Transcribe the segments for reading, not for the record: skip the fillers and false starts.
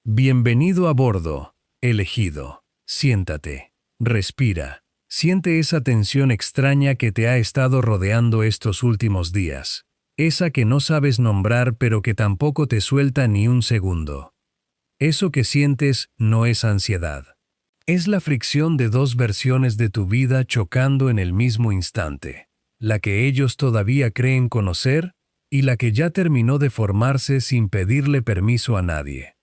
Bienvenido a bordo, elegido. Siéntate, respira, siente esa tensión extraña que te ha estado rodeando estos últimos días, esa que no sabes nombrar pero que tampoco te suelta ni un segundo. Eso que sientes no es ansiedad. Es la fricción de dos versiones de tu vida chocando en el mismo instante, la que ellos todavía creen conocer y la que ya terminó de formarse sin pedirle permiso a nadie.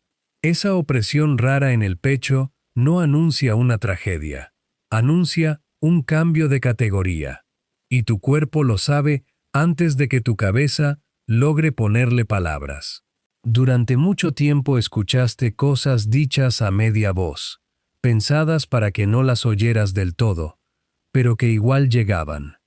Esa opresión rara en el pecho no anuncia una tragedia, anuncia un cambio de categoría, y tu cuerpo lo sabe antes de que tu cabeza logre ponerle palabras. Durante mucho tiempo escuchaste cosas dichas a media voz, pensadas para que no las oyeras del todo, pero que igual llegaban.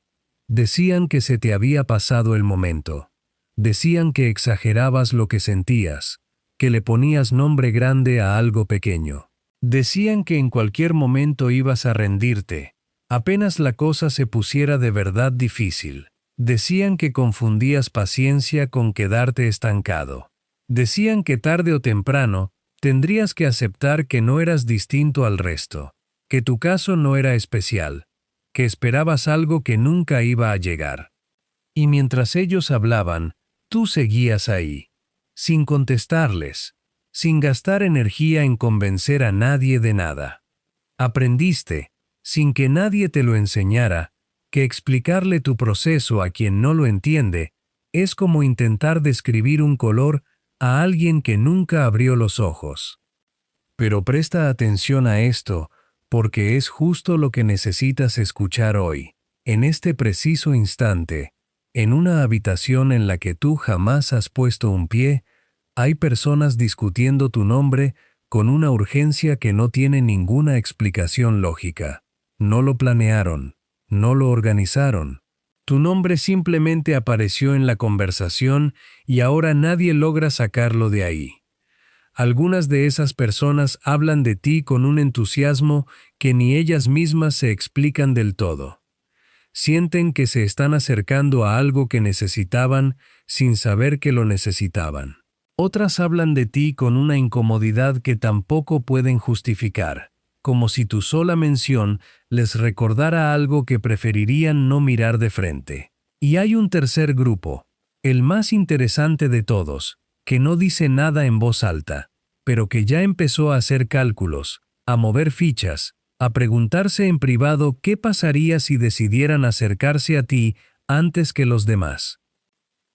Decían que se te había pasado el momento, decían que exagerabas lo que sentías, que le ponías nombre grande a algo pequeño. Decían que en cualquier momento ibas a rendirte, apenas la cosa se pusiera de verdad difícil. Decían que confundías paciencia con quedarte estancado. Decían que tarde o temprano tendrías que aceptar que no eras distinto al resto, que tu caso no era especial, que esperabas algo que nunca iba a llegar. Y mientras ellos hablaban, tú seguías ahí, sin contestarles, sin gastar energía en convencer a nadie de nada. Aprendiste, sin que nadie te lo enseñara, que explicarle tu proceso a quien no lo entiende es como intentar describir un color a alguien que nunca abrió los ojos. Pero presta atención a esto, porque es justo lo que necesitas escuchar hoy, en este preciso instante, en una habitación en la que tú jamás has puesto un pie. Hay personas discutiendo tu nombre con una urgencia que no tiene ninguna explicación lógica. No lo planearon, no lo organizaron. Tu nombre simplemente apareció en la conversación y ahora nadie logra sacarlo de ahí. Algunas de esas personas hablan de ti con un entusiasmo que ni ellas mismas se explican del todo. Sienten que se están acercando a algo que necesitaban sin saber que lo necesitaban. Otras hablan de ti con una incomodidad que tampoco pueden justificar, como si tu sola mención les recordara algo que preferirían no mirar de frente. Y hay un tercer grupo, el más interesante de todos, que no dice nada en voz alta, pero que ya empezó a hacer cálculos, a mover fichas, a preguntarse en privado qué pasaría si decidieran acercarse a ti antes que los demás.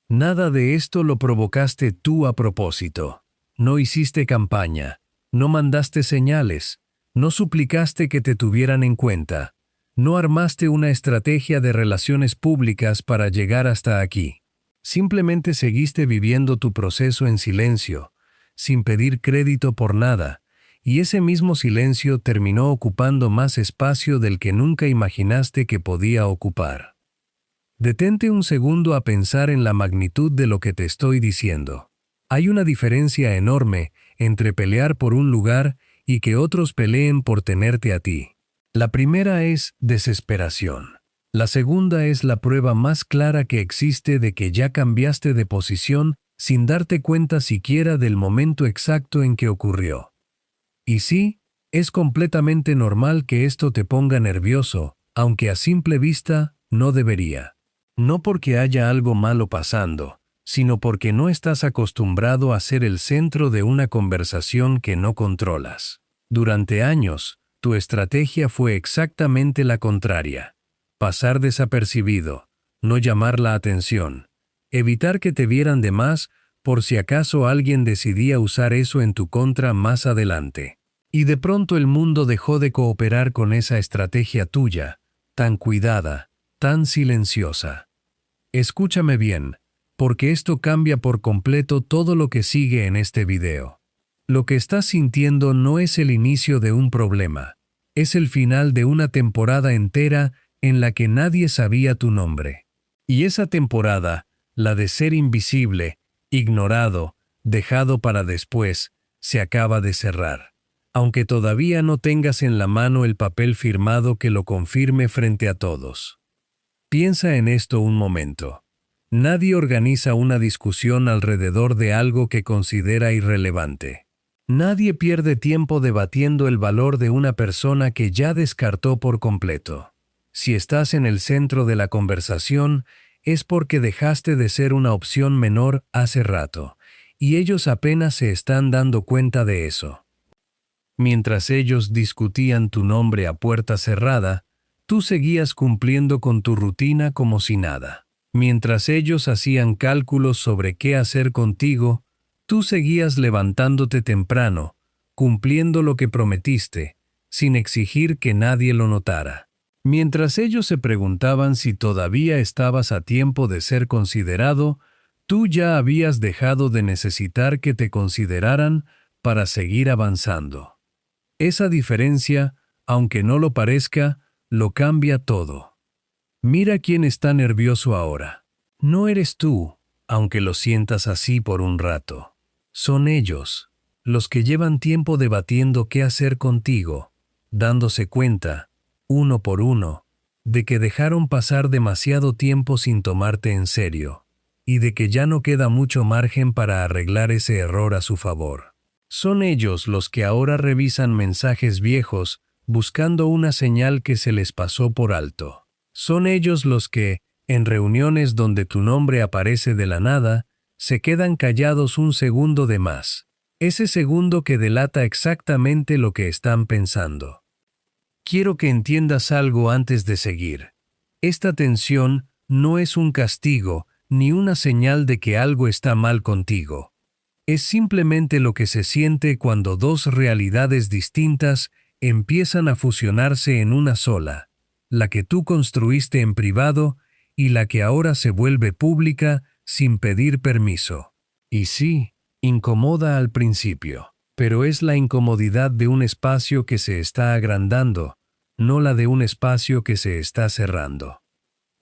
Nada de esto lo provocaste tú a propósito. No hiciste campaña, no mandaste señales, no suplicaste que te tuvieran en cuenta, no armaste una estrategia de relaciones públicas para llegar hasta aquí. Simplemente seguiste viviendo tu proceso en silencio, sin pedir crédito por nada, y ese mismo silencio terminó ocupando más espacio del que nunca imaginaste que podía ocupar. Detente un segundo a pensar en la magnitud de lo que te estoy diciendo. Hay una diferencia enorme entre pelear por un lugar y que otros peleen por tenerte a ti. La primera es desesperación. La segunda es la prueba más clara que existe de que ya cambiaste de posición sin darte cuenta siquiera del momento exacto en que ocurrió. Y sí, es completamente normal que esto te ponga nervioso, aunque a simple vista no debería. No porque haya algo malo pasando, sino porque no estás acostumbrado a ser el centro de una conversación que no controlas. Durante años, tu estrategia fue exactamente la contraria. Pasar desapercibido, no llamar la atención, evitar que te vieran de más por si acaso alguien decidía usar eso en tu contra más adelante. Y de pronto el mundo dejó de cooperar con esa estrategia tuya, tan cuidada, tan silenciosa. Escúchame bien, porque esto cambia por completo todo lo que sigue en este video. Lo que estás sintiendo no es el inicio de un problema, es el final de una temporada entera en la que nadie sabía tu nombre. Y esa temporada, la de ser invisible, ignorado, dejado para después, se acaba de cerrar. Aunque todavía no tengas en la mano el papel firmado que lo confirme frente a todos. Piensa en esto un momento. Nadie organiza una discusión alrededor de algo que considera irrelevante. Nadie pierde tiempo debatiendo el valor de una persona que ya descartó por completo. Si estás en el centro de la conversación, es porque dejaste de ser una opción menor hace rato, y ellos apenas se están dando cuenta de eso. Mientras ellos discutían tu nombre a puerta cerrada, tú seguías cumpliendo con tu rutina como si nada. Mientras ellos hacían cálculos sobre qué hacer contigo, tú seguías levantándote temprano, cumpliendo lo que prometiste, sin exigir que nadie lo notara. Mientras ellos se preguntaban si todavía estabas a tiempo de ser considerado, tú ya habías dejado de necesitar que te consideraran para seguir avanzando. Esa diferencia, aunque no lo parezca, lo cambia todo. Mira quién está nervioso ahora. No eres tú, aunque lo sientas así por un rato. Son ellos, los que llevan tiempo debatiendo qué hacer contigo, dándose cuenta, uno por uno, de que dejaron pasar demasiado tiempo sin tomarte en serio, y de que ya no queda mucho margen para arreglar ese error a su favor. Son ellos los que ahora revisan mensajes viejos, buscando una señal que se les pasó por alto. Son ellos los que, en reuniones donde tu nombre aparece de la nada, se quedan callados un segundo de más. Ese segundo que delata exactamente lo que están pensando. Quiero que entiendas algo antes de seguir. Esta tensión no es un castigo ni una señal de que algo está mal contigo. Es simplemente lo que se siente cuando dos realidades distintas empiezan a fusionarse en una sola, la que tú construiste en privado y la que ahora se vuelve pública sin pedir permiso. Y sí, incomoda al principio, pero es la incomodidad de un espacio que se está agrandando, no la de un espacio que se está cerrando.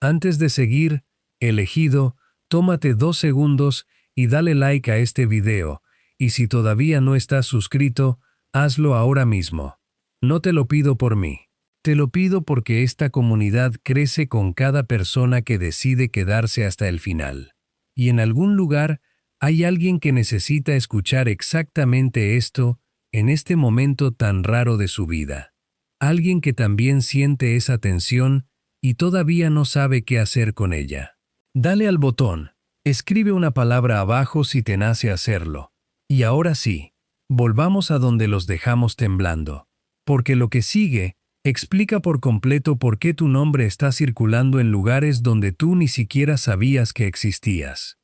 Antes de seguir, elegido, tómate 2 segundos y dale like a este video, y si todavía no estás suscrito, hazlo ahora mismo. No te lo pido por mí. Te lo pido porque esta comunidad crece con cada persona que decide quedarse hasta el final. Y en algún lugar hay alguien que necesita escuchar exactamente esto en este momento tan raro de su vida. Alguien que también siente esa tensión y todavía no sabe qué hacer con ella. Dale al botón, escribe una palabra abajo si te nace hacerlo. Y ahora sí, volvamos a donde los dejamos temblando. Porque lo que sigue explica por completo por qué tu nombre está circulando en lugares donde tú ni siquiera sabías que existías.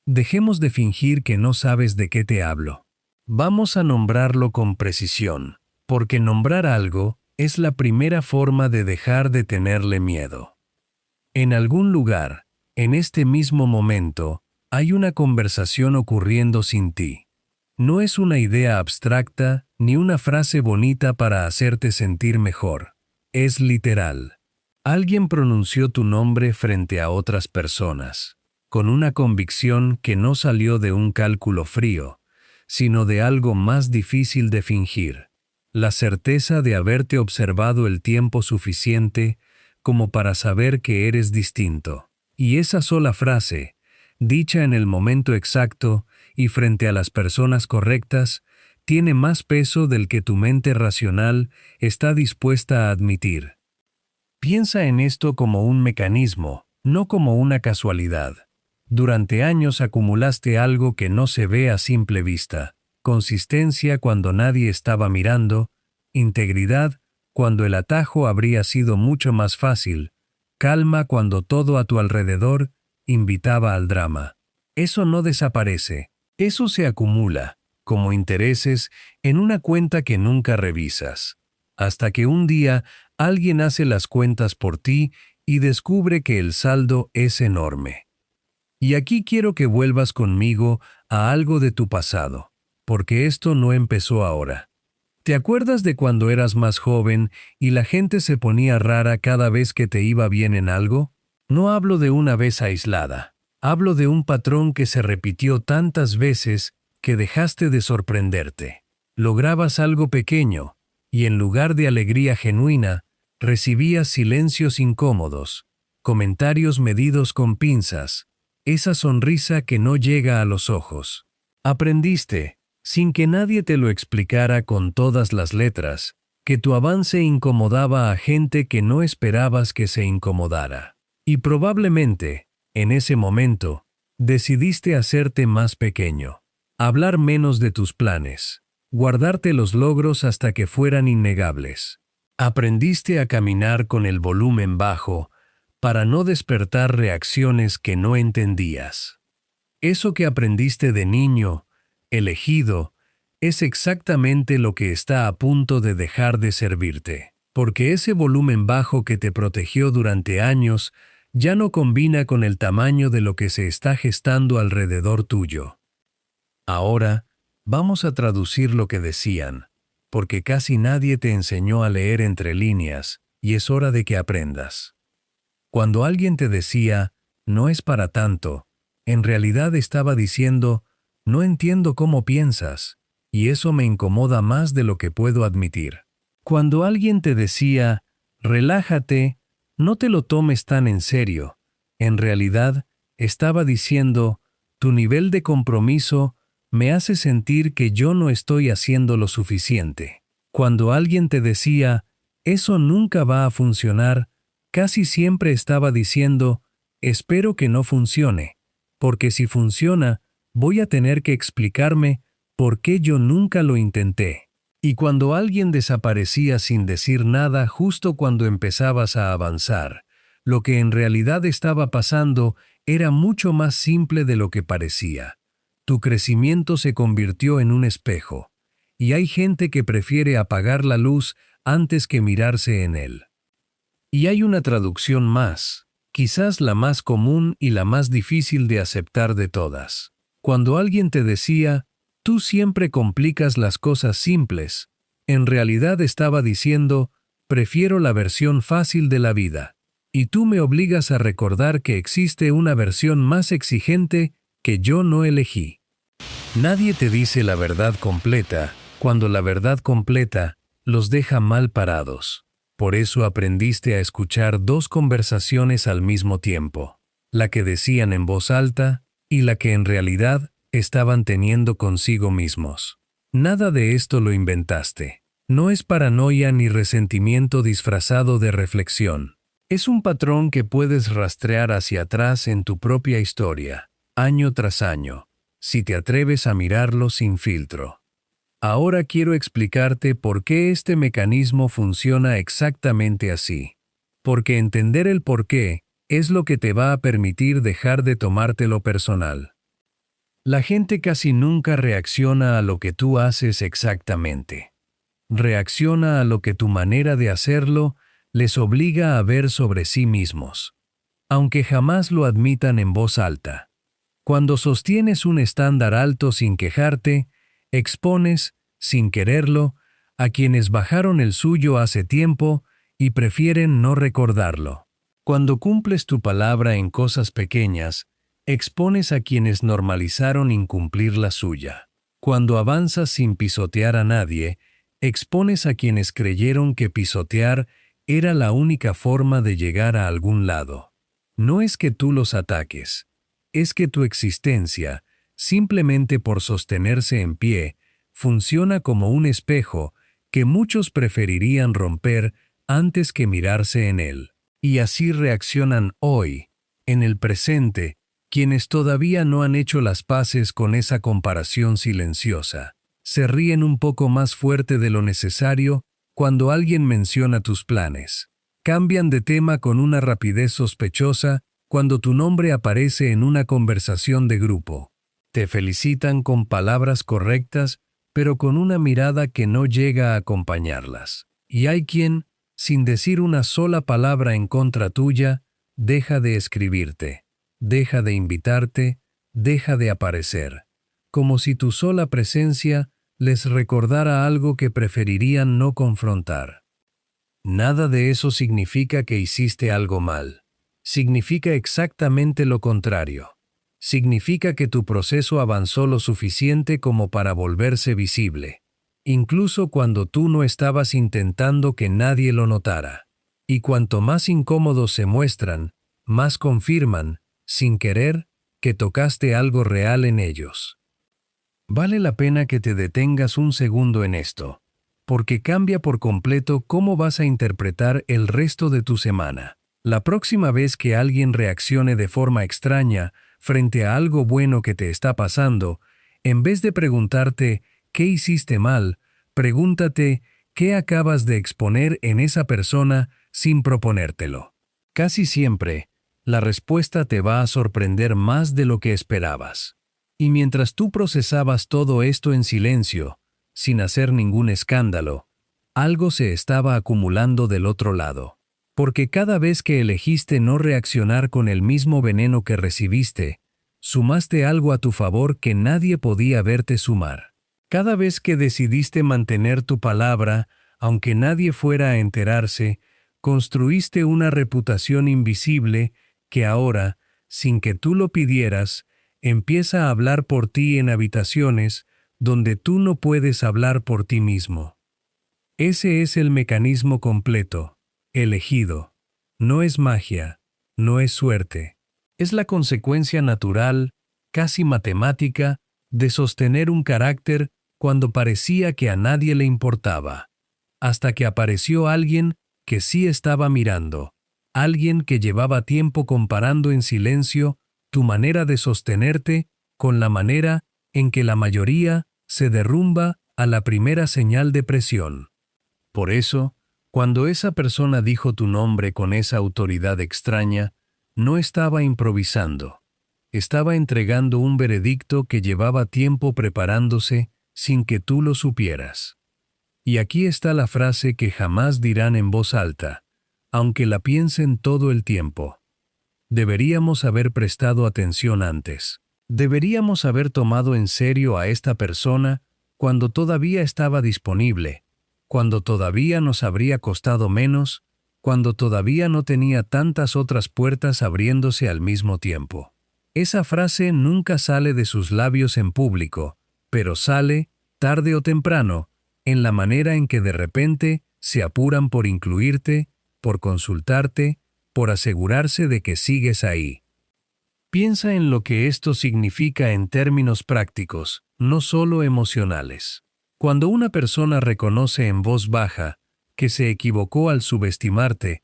Dejemos de fingir que no sabes de qué te hablo. Vamos a nombrarlo con precisión, porque nombrar algo es la primera forma de dejar de tenerle miedo. En algún lugar, en este mismo momento, hay una conversación ocurriendo sin ti. No es una idea abstracta ni una frase bonita para hacerte sentir mejor. Es literal. Alguien pronunció tu nombre frente a otras personas, con una convicción que no salió de un cálculo frío, sino de algo más difícil de fingir. La certeza de haberte observado el tiempo suficiente como para saber que eres distinto. Y esa sola frase, dicha en el momento exacto y frente a las personas correctas, tiene más peso del que tu mente racional está dispuesta a admitir. Piensa en esto como un mecanismo, no como una casualidad. Durante años acumulaste algo que no se ve a simple vista: consistencia cuando nadie estaba mirando, integridad cuando el atajo habría sido mucho más fácil, calma cuando todo a tu alrededor invitaba al drama. Eso no desaparece, eso se acumula, como intereses, en una cuenta que nunca revisas, hasta que un día alguien hace las cuentas por ti y descubre que el saldo es enorme. Y aquí quiero que vuelvas conmigo a algo de tu pasado, porque esto no empezó ahora. ¿Te acuerdas de cuando eras más joven y la gente se ponía rara cada vez que te iba bien en algo? No hablo de una vez aislada. Hablo de un patrón que se repitió tantas veces que dejaste de sorprenderte. Lograbas algo pequeño, y en lugar de alegría genuina, recibías silencios incómodos, comentarios medidos con pinzas, esa sonrisa que no llega a los ojos. Aprendiste, sin que nadie te lo explicara con todas las letras, que tu avance incomodaba a gente que no esperabas que se incomodara. Y probablemente, en ese momento, decidiste hacerte más pequeño, hablar menos de tus planes, guardarte los logros hasta que fueran innegables. Aprendiste a caminar con el volumen bajo para no despertar reacciones que no entendías. Eso que aprendiste de niño, elegido, es exactamente lo que está a punto de dejar de servirte, porque ese volumen bajo que te protegió durante años ya no combina con el tamaño de lo que se está gestando alrededor tuyo. Ahora, vamos a traducir lo que decían, porque casi nadie te enseñó a leer entre líneas, y es hora de que aprendas. Cuando alguien te decía, no es para tanto, en realidad estaba diciendo, no entiendo cómo piensas, y eso me incomoda más de lo que puedo admitir. Cuando alguien te decía, relájate, no te lo tomes tan en serio, en realidad estaba diciendo, tu nivel de compromiso me hace sentir que yo no estoy haciendo lo suficiente. Cuando alguien te decía, eso nunca va a funcionar, casi siempre estaba diciendo, espero que no funcione, porque si funciona, voy a tener que explicarme por qué yo nunca lo intenté. Y cuando alguien desaparecía sin decir nada justo cuando empezabas a avanzar, lo que en realidad estaba pasando era mucho más simple de lo que parecía. Tu crecimiento se convirtió en un espejo, y hay gente que prefiere apagar la luz antes que mirarse en él. Y hay una traducción más, quizás la más común y la más difícil de aceptar de todas. Cuando alguien te decía, tú siempre complicas las cosas simples, en realidad estaba diciendo, prefiero la versión fácil de la vida, y tú me obligas a recordar que existe una versión más exigente que yo no elegí. Nadie te dice la verdad completa, cuando la verdad completa los deja mal parados. Por eso aprendiste a escuchar dos conversaciones al mismo tiempo, la que decían en voz alta y la que en realidad estaban teniendo consigo mismos. Nada de esto lo inventaste. No es paranoia ni resentimiento disfrazado de reflexión. Es un patrón que puedes rastrear hacia atrás en tu propia historia, año tras año, si te atreves a mirarlo sin filtro. Ahora quiero explicarte por qué este mecanismo funciona exactamente así. Porque entender el por qué es lo que te va a permitir dejar de tomártelo personal. La gente casi nunca reacciona a lo que tú haces exactamente. Reacciona a lo que tu manera de hacerlo les obliga a ver sobre sí mismos, aunque jamás lo admitan en voz alta. Cuando sostienes un estándar alto sin quejarte, expones, sin quererlo, a quienes bajaron el suyo hace tiempo y prefieren no recordarlo. Cuando cumples tu palabra en cosas pequeñas, expones a quienes normalizaron incumplir la suya. Cuando avanzas sin pisotear a nadie, expones a quienes creyeron que pisotear era la única forma de llegar a algún lado. No es que tú los ataques, es que tu existencia, simplemente por sostenerse en pie, funciona como un espejo que muchos preferirían romper antes que mirarse en él. Y así reaccionan hoy, en el presente, quienes todavía no han hecho las paces con esa comparación silenciosa. Se ríen un poco más fuerte de lo necesario cuando alguien menciona tus planes. Cambian de tema con una rapidez sospechosa cuando tu nombre aparece en una conversación de grupo. Te felicitan con palabras correctas, pero con una mirada que no llega a acompañarlas. Y hay quien, sin decir una sola palabra en contra tuya, deja de escribirte, deja de invitarte, deja de aparecer, como si tu sola presencia les recordara algo que preferirían no confrontar. Nada de eso significa que hiciste algo mal. Significa exactamente lo contrario. Significa que tu proceso avanzó lo suficiente como para volverse visible, incluso cuando tú no estabas intentando que nadie lo notara. Y cuanto más incómodos se muestran, más confirman, sin querer, que tocaste algo real en ellos. Vale la pena que te detengas un segundo en esto, porque cambia por completo cómo vas a interpretar el resto de tu semana. La próxima vez que alguien reaccione de forma extraña frente a algo bueno que te está pasando, en vez de preguntarte ¿qué hiciste mal?, pregúntate ¿qué acabas de exponer en esa persona sin proponértelo? Casi siempre, la respuesta te va a sorprender más de lo que esperabas. Y mientras tú procesabas todo esto en silencio, sin hacer ningún escándalo, algo se estaba acumulando del otro lado. Porque cada vez que elegiste no reaccionar con el mismo veneno que recibiste, sumaste algo a tu favor que nadie podía verte sumar. Cada vez que decidiste mantener tu palabra, aunque nadie fuera a enterarse, construiste una reputación invisible que ahora, sin que tú lo pidieras, empieza a hablar por ti en habitaciones donde tú no puedes hablar por ti mismo. Ese es el mecanismo completo, elegido. No es magia, no es suerte. Es la consecuencia natural, casi matemática, de sostener un carácter cuando parecía que a nadie le importaba, hasta que apareció alguien que sí estaba mirando, alguien que llevaba tiempo comparando en silencio tu manera de sostenerte con la manera en que la mayoría se derrumba a la primera señal de presión. Por eso, cuando esa persona dijo tu nombre con esa autoridad extraña, no estaba improvisando. Estaba entregando un veredicto que llevaba tiempo preparándose sin que tú lo supieras. Y aquí está la frase que jamás dirán en voz alta, aunque la piensen todo el tiempo. Deberíamos haber prestado atención antes. Deberíamos haber tomado en serio a esta persona cuando todavía estaba disponible, cuando todavía nos habría costado menos, cuando todavía no tenía tantas otras puertas abriéndose al mismo tiempo. Esa frase nunca sale de sus labios en público, pero sale, tarde o temprano, en la manera en que de repente se apuran por incluirte, por consultarte, por asegurarse de que sigues ahí. Piensa en lo que esto significa en términos prácticos, no solo emocionales. Cuando una persona reconoce en voz baja que se equivocó al subestimarte,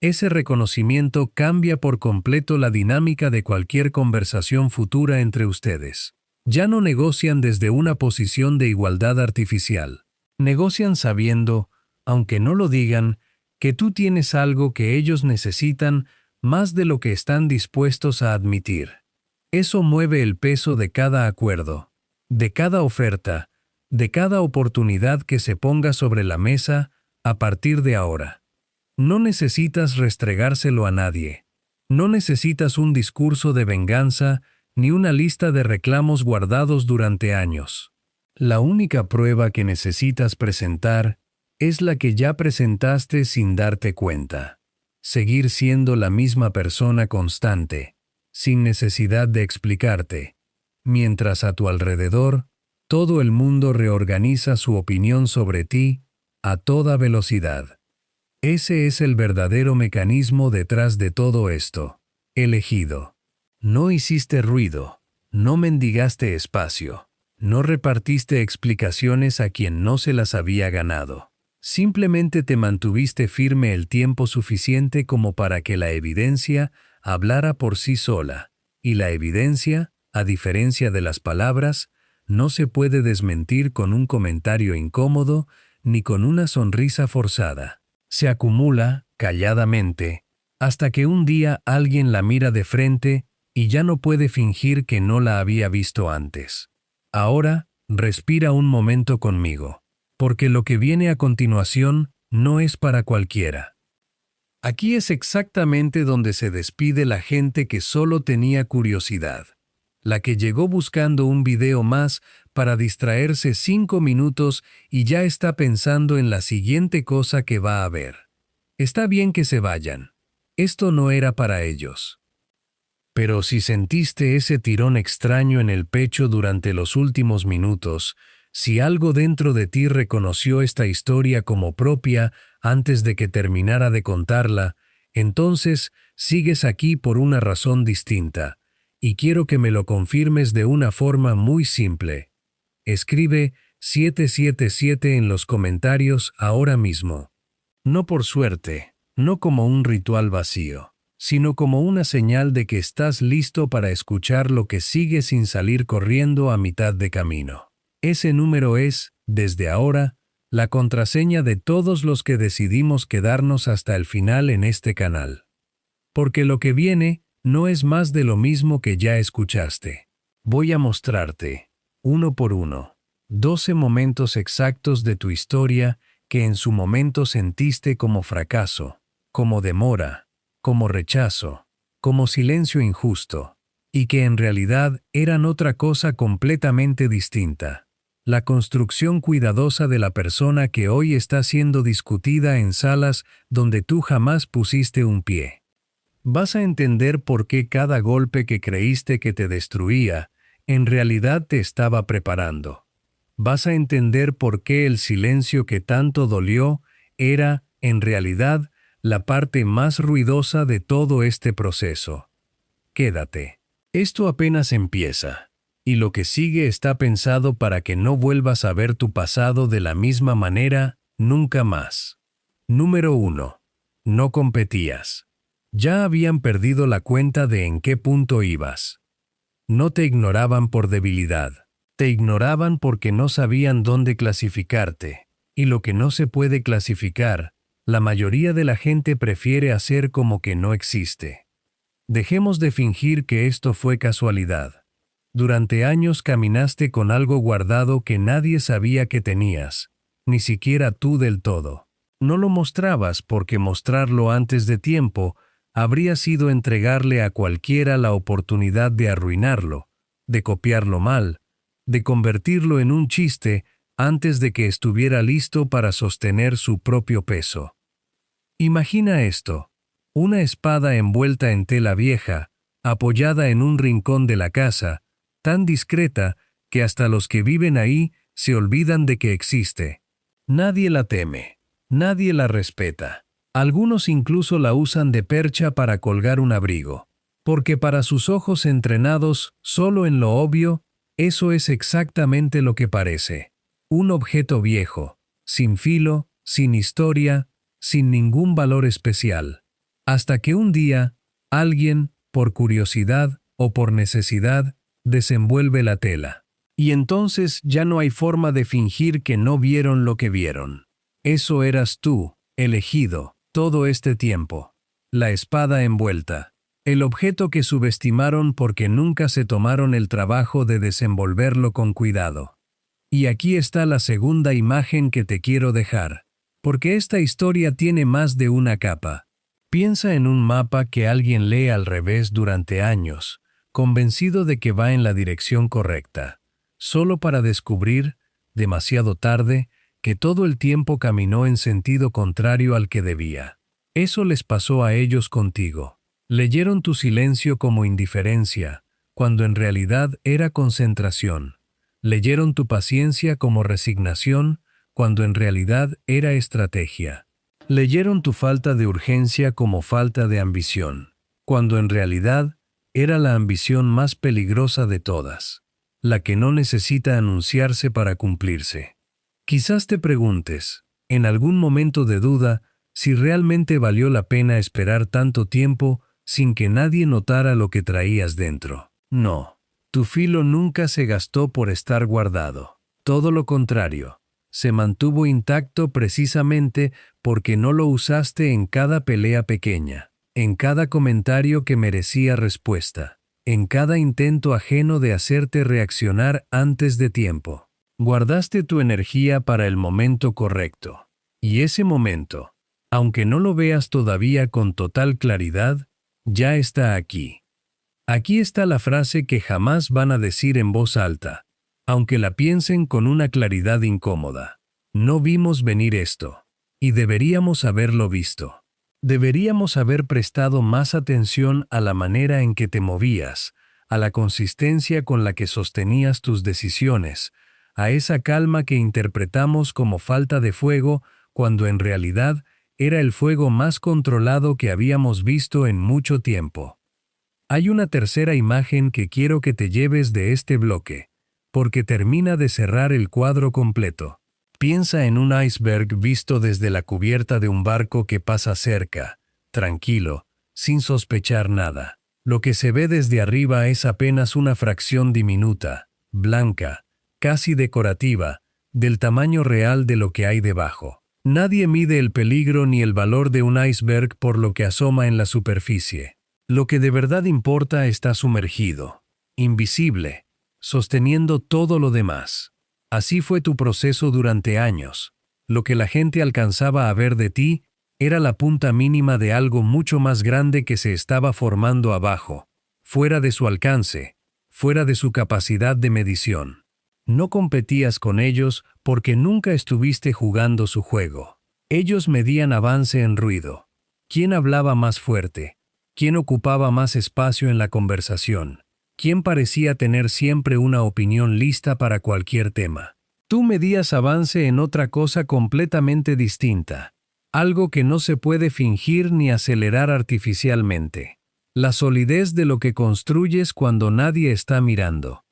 ese reconocimiento cambia por completo la dinámica de cualquier conversación futura entre ustedes. Ya no negocian desde una posición de igualdad artificial. Negocian sabiendo, aunque no lo digan, que tú tienes algo que ellos necesitan más de lo que están dispuestos a admitir. Eso mueve el peso de cada acuerdo, de cada oferta, de cada oportunidad que se ponga sobre la mesa a partir de ahora. No necesitas restregárselo a nadie. No necesitas un discurso de venganza ni una lista de reclamos guardados durante años. La única prueba que necesitas presentar es la que ya presentaste sin darte cuenta. Seguir siendo la misma persona constante, sin necesidad de explicarte, mientras a tu alrededor todo el mundo reorganiza su opinión sobre ti a toda velocidad. Ese es el verdadero mecanismo detrás de todo esto. Elegido. No hiciste ruido, no mendigaste espacio, no repartiste explicaciones a quien no se las había ganado. Simplemente te mantuviste firme el tiempo suficiente como para que la evidencia hablara por sí sola, y la evidencia, a diferencia de las palabras, no se puede desmentir con un comentario incómodo ni con una sonrisa forzada. Se acumula, calladamente, hasta que un día alguien la mira de frente y ya no puede fingir que no la había visto antes. Ahora, respira un momento conmigo, porque lo que viene a continuación no es para cualquiera. Aquí es exactamente donde se despide la gente que solo tenía curiosidad, la que llegó buscando un video más para distraerse 5 minutos y ya está pensando en la siguiente cosa que va a ver. Está bien que se vayan. Esto no era para ellos. Pero si sentiste ese tirón extraño en el pecho durante los últimos minutos, si algo dentro de ti reconoció esta historia como propia antes de que terminara de contarla, entonces sigues aquí por una razón distinta, y quiero que me lo confirmes de una forma muy simple. Escribe 777 en los comentarios ahora mismo. No por suerte, no como un ritual vacío, sino como una señal de que estás listo para escuchar lo que sigue sin salir corriendo a mitad de camino. Ese número es, desde ahora, la contraseña de todos los que decidimos quedarnos hasta el final en este canal. Porque lo que viene no es más de lo mismo que ya escuchaste. Voy a mostrarte, uno por uno, 12 momentos exactos de tu historia que en su momento sentiste como fracaso, como demora, como rechazo, como silencio injusto, y que en realidad eran otra cosa completamente distinta. La construcción cuidadosa de la persona que hoy está siendo discutida en salas donde tú jamás pusiste un pie. Vas a entender por qué cada golpe que creíste que te destruía, en realidad te estaba preparando. Vas a entender por qué el silencio que tanto dolió era, en realidad, la parte más ruidosa de todo este proceso. Quédate. Esto apenas empieza, y lo que sigue está pensado para que no vuelvas a ver tu pasado de la misma manera nunca más. Número 1. No competías. Ya habían perdido la cuenta de en qué punto ibas. No te ignoraban por debilidad. Te ignoraban porque no sabían dónde clasificarte. Y lo que no se puede clasificar, la mayoría de la gente prefiere hacer como que no existe. Dejemos de fingir que esto fue casualidad. Durante años caminaste con algo guardado que nadie sabía que tenías, ni siquiera tú del todo. No lo mostrabas porque mostrarlo antes de tiempo habría sido entregarle a cualquiera la oportunidad de arruinarlo, de copiarlo mal, de convertirlo en un chiste antes de que estuviera listo para sostener su propio peso. Imagina esto, una espada envuelta en tela vieja, apoyada en un rincón de la casa, tan discreta que hasta los que viven ahí se olvidan de que existe. Nadie la teme, nadie la respeta. Algunos incluso la usan de percha para colgar un abrigo, porque para sus ojos entrenados solo en lo obvio, eso es exactamente lo que parece. Un objeto viejo, sin filo, sin historia, sin ningún valor especial. Hasta que un día, alguien, por curiosidad o por necesidad, desenvuelve la tela. Y entonces ya no hay forma de fingir que no vieron lo que vieron. Eso eras tú, elegido, todo este tiempo. La espada envuelta. El objeto que subestimaron porque nunca se tomaron el trabajo de desenvolverlo con cuidado. Y aquí está la segunda imagen que te quiero dejar, porque esta historia tiene más de una capa. Piensa en un mapa que alguien lee al revés durante años, convencido de que va en la dirección correcta, solo para descubrir, demasiado tarde, que todo el tiempo caminó en sentido contrario al que debía. Eso les pasó a ellos contigo. Leyeron tu silencio como indiferencia, cuando en realidad era concentración. Leyeron tu paciencia como resignación, cuando en realidad era estrategia. Leyeron tu falta de urgencia como falta de ambición, cuando en realidad era la ambición más peligrosa de todas, la que no necesita anunciarse para cumplirse. Quizás te preguntes, en algún momento de duda, si realmente valió la pena esperar tanto tiempo sin que nadie notara lo que traías dentro. No, tu filo nunca se gastó por estar guardado. Todo lo contrario, se mantuvo intacto precisamente porque no lo usaste en cada pelea pequeña, en cada comentario que merecía respuesta, en cada intento ajeno de hacerte reaccionar antes de tiempo. Guardaste tu energía para el momento correcto. Y ese momento, aunque no lo veas todavía con total claridad, ya está aquí. Aquí está la frase que jamás van a decir en voz alta, aunque la piensen con una claridad incómoda. No vimos venir esto, y deberíamos haberlo visto. Deberíamos haber prestado más atención a la manera en que te movías, a la consistencia con la que sostenías tus decisiones, a esa calma que interpretamos como falta de fuego cuando en realidad era el fuego más controlado que habíamos visto en mucho tiempo. Hay una tercera imagen que quiero que te lleves de este bloque, porque termina de cerrar el cuadro completo. Piensa en un iceberg visto desde la cubierta de un barco que pasa cerca, tranquilo, sin sospechar nada. Lo que se ve desde arriba es apenas una fracción diminuta, blanca, casi decorativa, del tamaño real de lo que hay debajo. Nadie mide el peligro ni el valor de un iceberg por lo que asoma en la superficie. Lo que de verdad importa está sumergido, invisible, sosteniendo todo lo demás. Así fue tu proceso durante años. Lo que la gente alcanzaba a ver de ti era la punta mínima de algo mucho más grande que se estaba formando abajo, fuera de su alcance, fuera de su capacidad de medición. No competías con ellos porque nunca estuviste jugando su juego. Ellos medían avance en ruido. ¿Quién hablaba más fuerte? ¿Quién ocupaba más espacio en la conversación? ¿Quién parecía tener siempre una opinión lista para cualquier tema? Tú medías avance en otra cosa completamente distinta, algo que no se puede fingir ni acelerar artificialmente. La solidez de lo que construyes cuando nadie está mirando.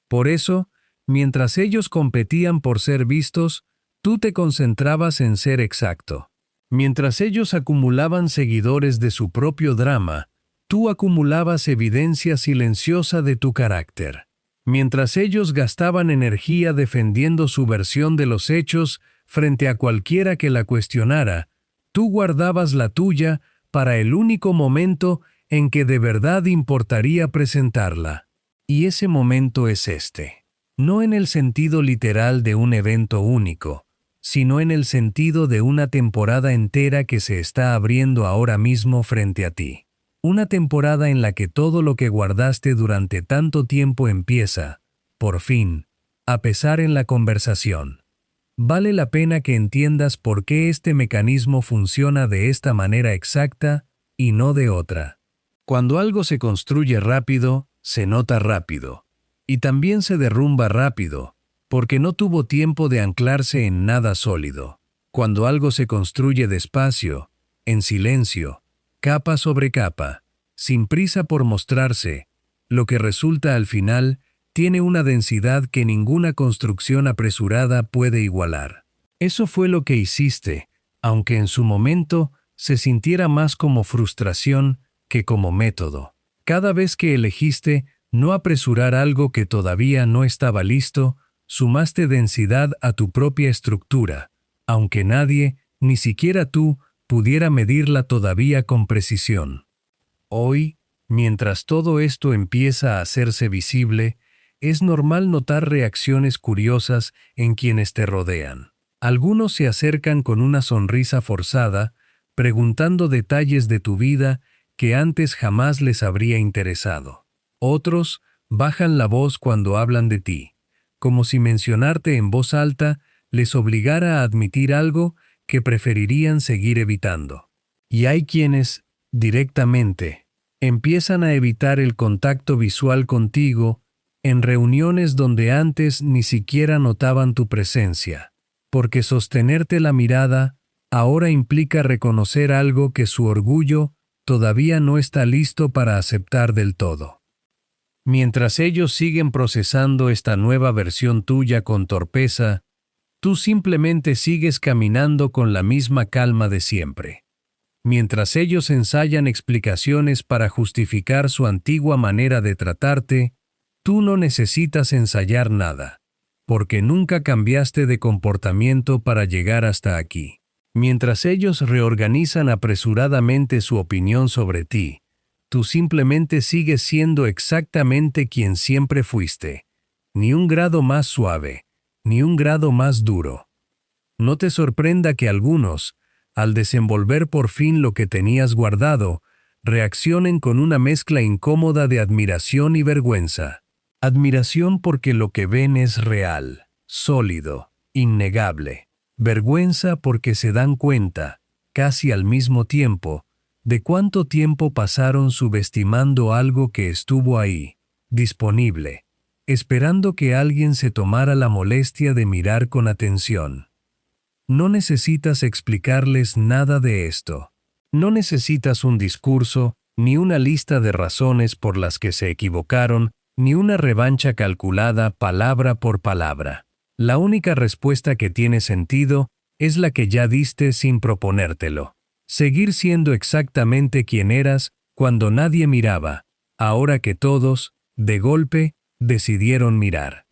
Por eso, mientras ellos competían por ser vistos, tú te concentrabas en ser exacto. Mientras ellos acumulaban seguidores de su propio drama, tú acumulabas evidencia silenciosa de tu carácter. Mientras ellos gastaban energía defendiendo su versión de los hechos frente a cualquiera que la cuestionara, tú guardabas la tuya para el único momento en que de verdad importaría presentarla. Y ese momento es este. No en el sentido literal de un evento único, sino en el sentido de una temporada entera que se está abriendo ahora mismo frente a ti. Una temporada en la que todo lo que guardaste durante tanto tiempo empieza, por fin, a pesar en la conversación. Vale la pena que entiendas por qué este mecanismo funciona de esta manera exacta y no de otra. Cuando algo se construye rápido, se nota rápido. Y también se derrumba rápido, porque no tuvo tiempo de anclarse en nada sólido. Cuando algo se construye despacio, en silencio, capa sobre capa, sin prisa por mostrarse, lo que resulta al final tiene una densidad que ninguna construcción apresurada puede igualar. Eso fue lo que hiciste, aunque en su momento se sintiera más como frustración que como método. Cada vez que elegiste no apresurar algo que todavía no estaba listo, sumaste densidad a tu propia estructura, aunque nadie, ni siquiera tú, pudiera medirla todavía con precisión. Hoy, mientras todo esto empieza a hacerse visible, es normal notar reacciones curiosas en quienes te rodean. Algunos se acercan con una sonrisa forzada, preguntando detalles de tu vida que antes jamás les habría interesado. Otros bajan la voz cuando hablan de ti, como si mencionarte en voz alta les obligara a admitir algo que preferirían seguir evitando. Y hay quienes, directamente, empiezan a evitar el contacto visual contigo en reuniones donde antes ni siquiera notaban tu presencia, porque sostenerte la mirada ahora implica reconocer algo que su orgullo todavía no está listo para aceptar del todo. Mientras ellos siguen procesando esta nueva versión tuya con torpeza, tú simplemente sigues caminando con la misma calma de siempre. Mientras ellos ensayan explicaciones para justificar su antigua manera de tratarte, tú no necesitas ensayar nada, porque nunca cambiaste de comportamiento para llegar hasta aquí. Mientras ellos reorganizan apresuradamente su opinión sobre ti, tú simplemente sigues siendo exactamente quien siempre fuiste, ni un grado más suave, ni un grado más duro. No te sorprenda que algunos, al desenvolver por fin lo que tenías guardado, reaccionen con una mezcla incómoda de admiración y vergüenza. Admiración porque lo que ven es real, sólido, innegable. Vergüenza porque se dan cuenta, casi al mismo tiempo, de cuánto tiempo pasaron subestimando algo que estuvo ahí, disponible, esperando que alguien se tomara la molestia de mirar con atención. No necesitas explicarles nada de esto. No necesitas un discurso, ni una lista de razones por las que se equivocaron, ni una revancha calculada palabra por palabra. La única respuesta que tiene sentido es la que ya diste sin proponértelo. Seguir siendo exactamente quien eras cuando nadie miraba, ahora que todos, de golpe, decidieron mirar.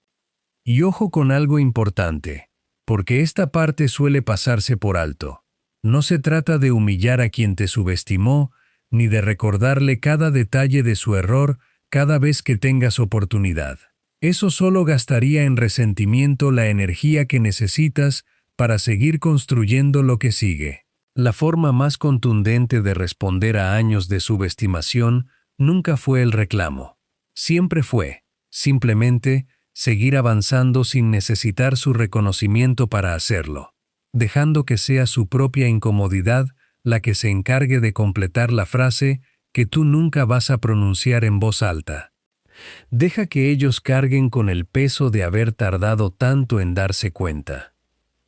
Y ojo con algo importante, porque esta parte suele pasarse por alto. No se trata de humillar a quien te subestimó, ni de recordarle cada detalle de su error cada vez que tengas oportunidad. Eso solo gastaría en resentimiento la energía que necesitas para seguir construyendo lo que sigue. La forma más contundente de responder a años de subestimación nunca fue el reclamo. Siempre fue, simplemente, seguir avanzando sin necesitar su reconocimiento para hacerlo, dejando que sea su propia incomodidad la que se encargue de completar la frase que tú nunca vas a pronunciar en voz alta. Deja que ellos carguen con el peso de haber tardado tanto en darse cuenta.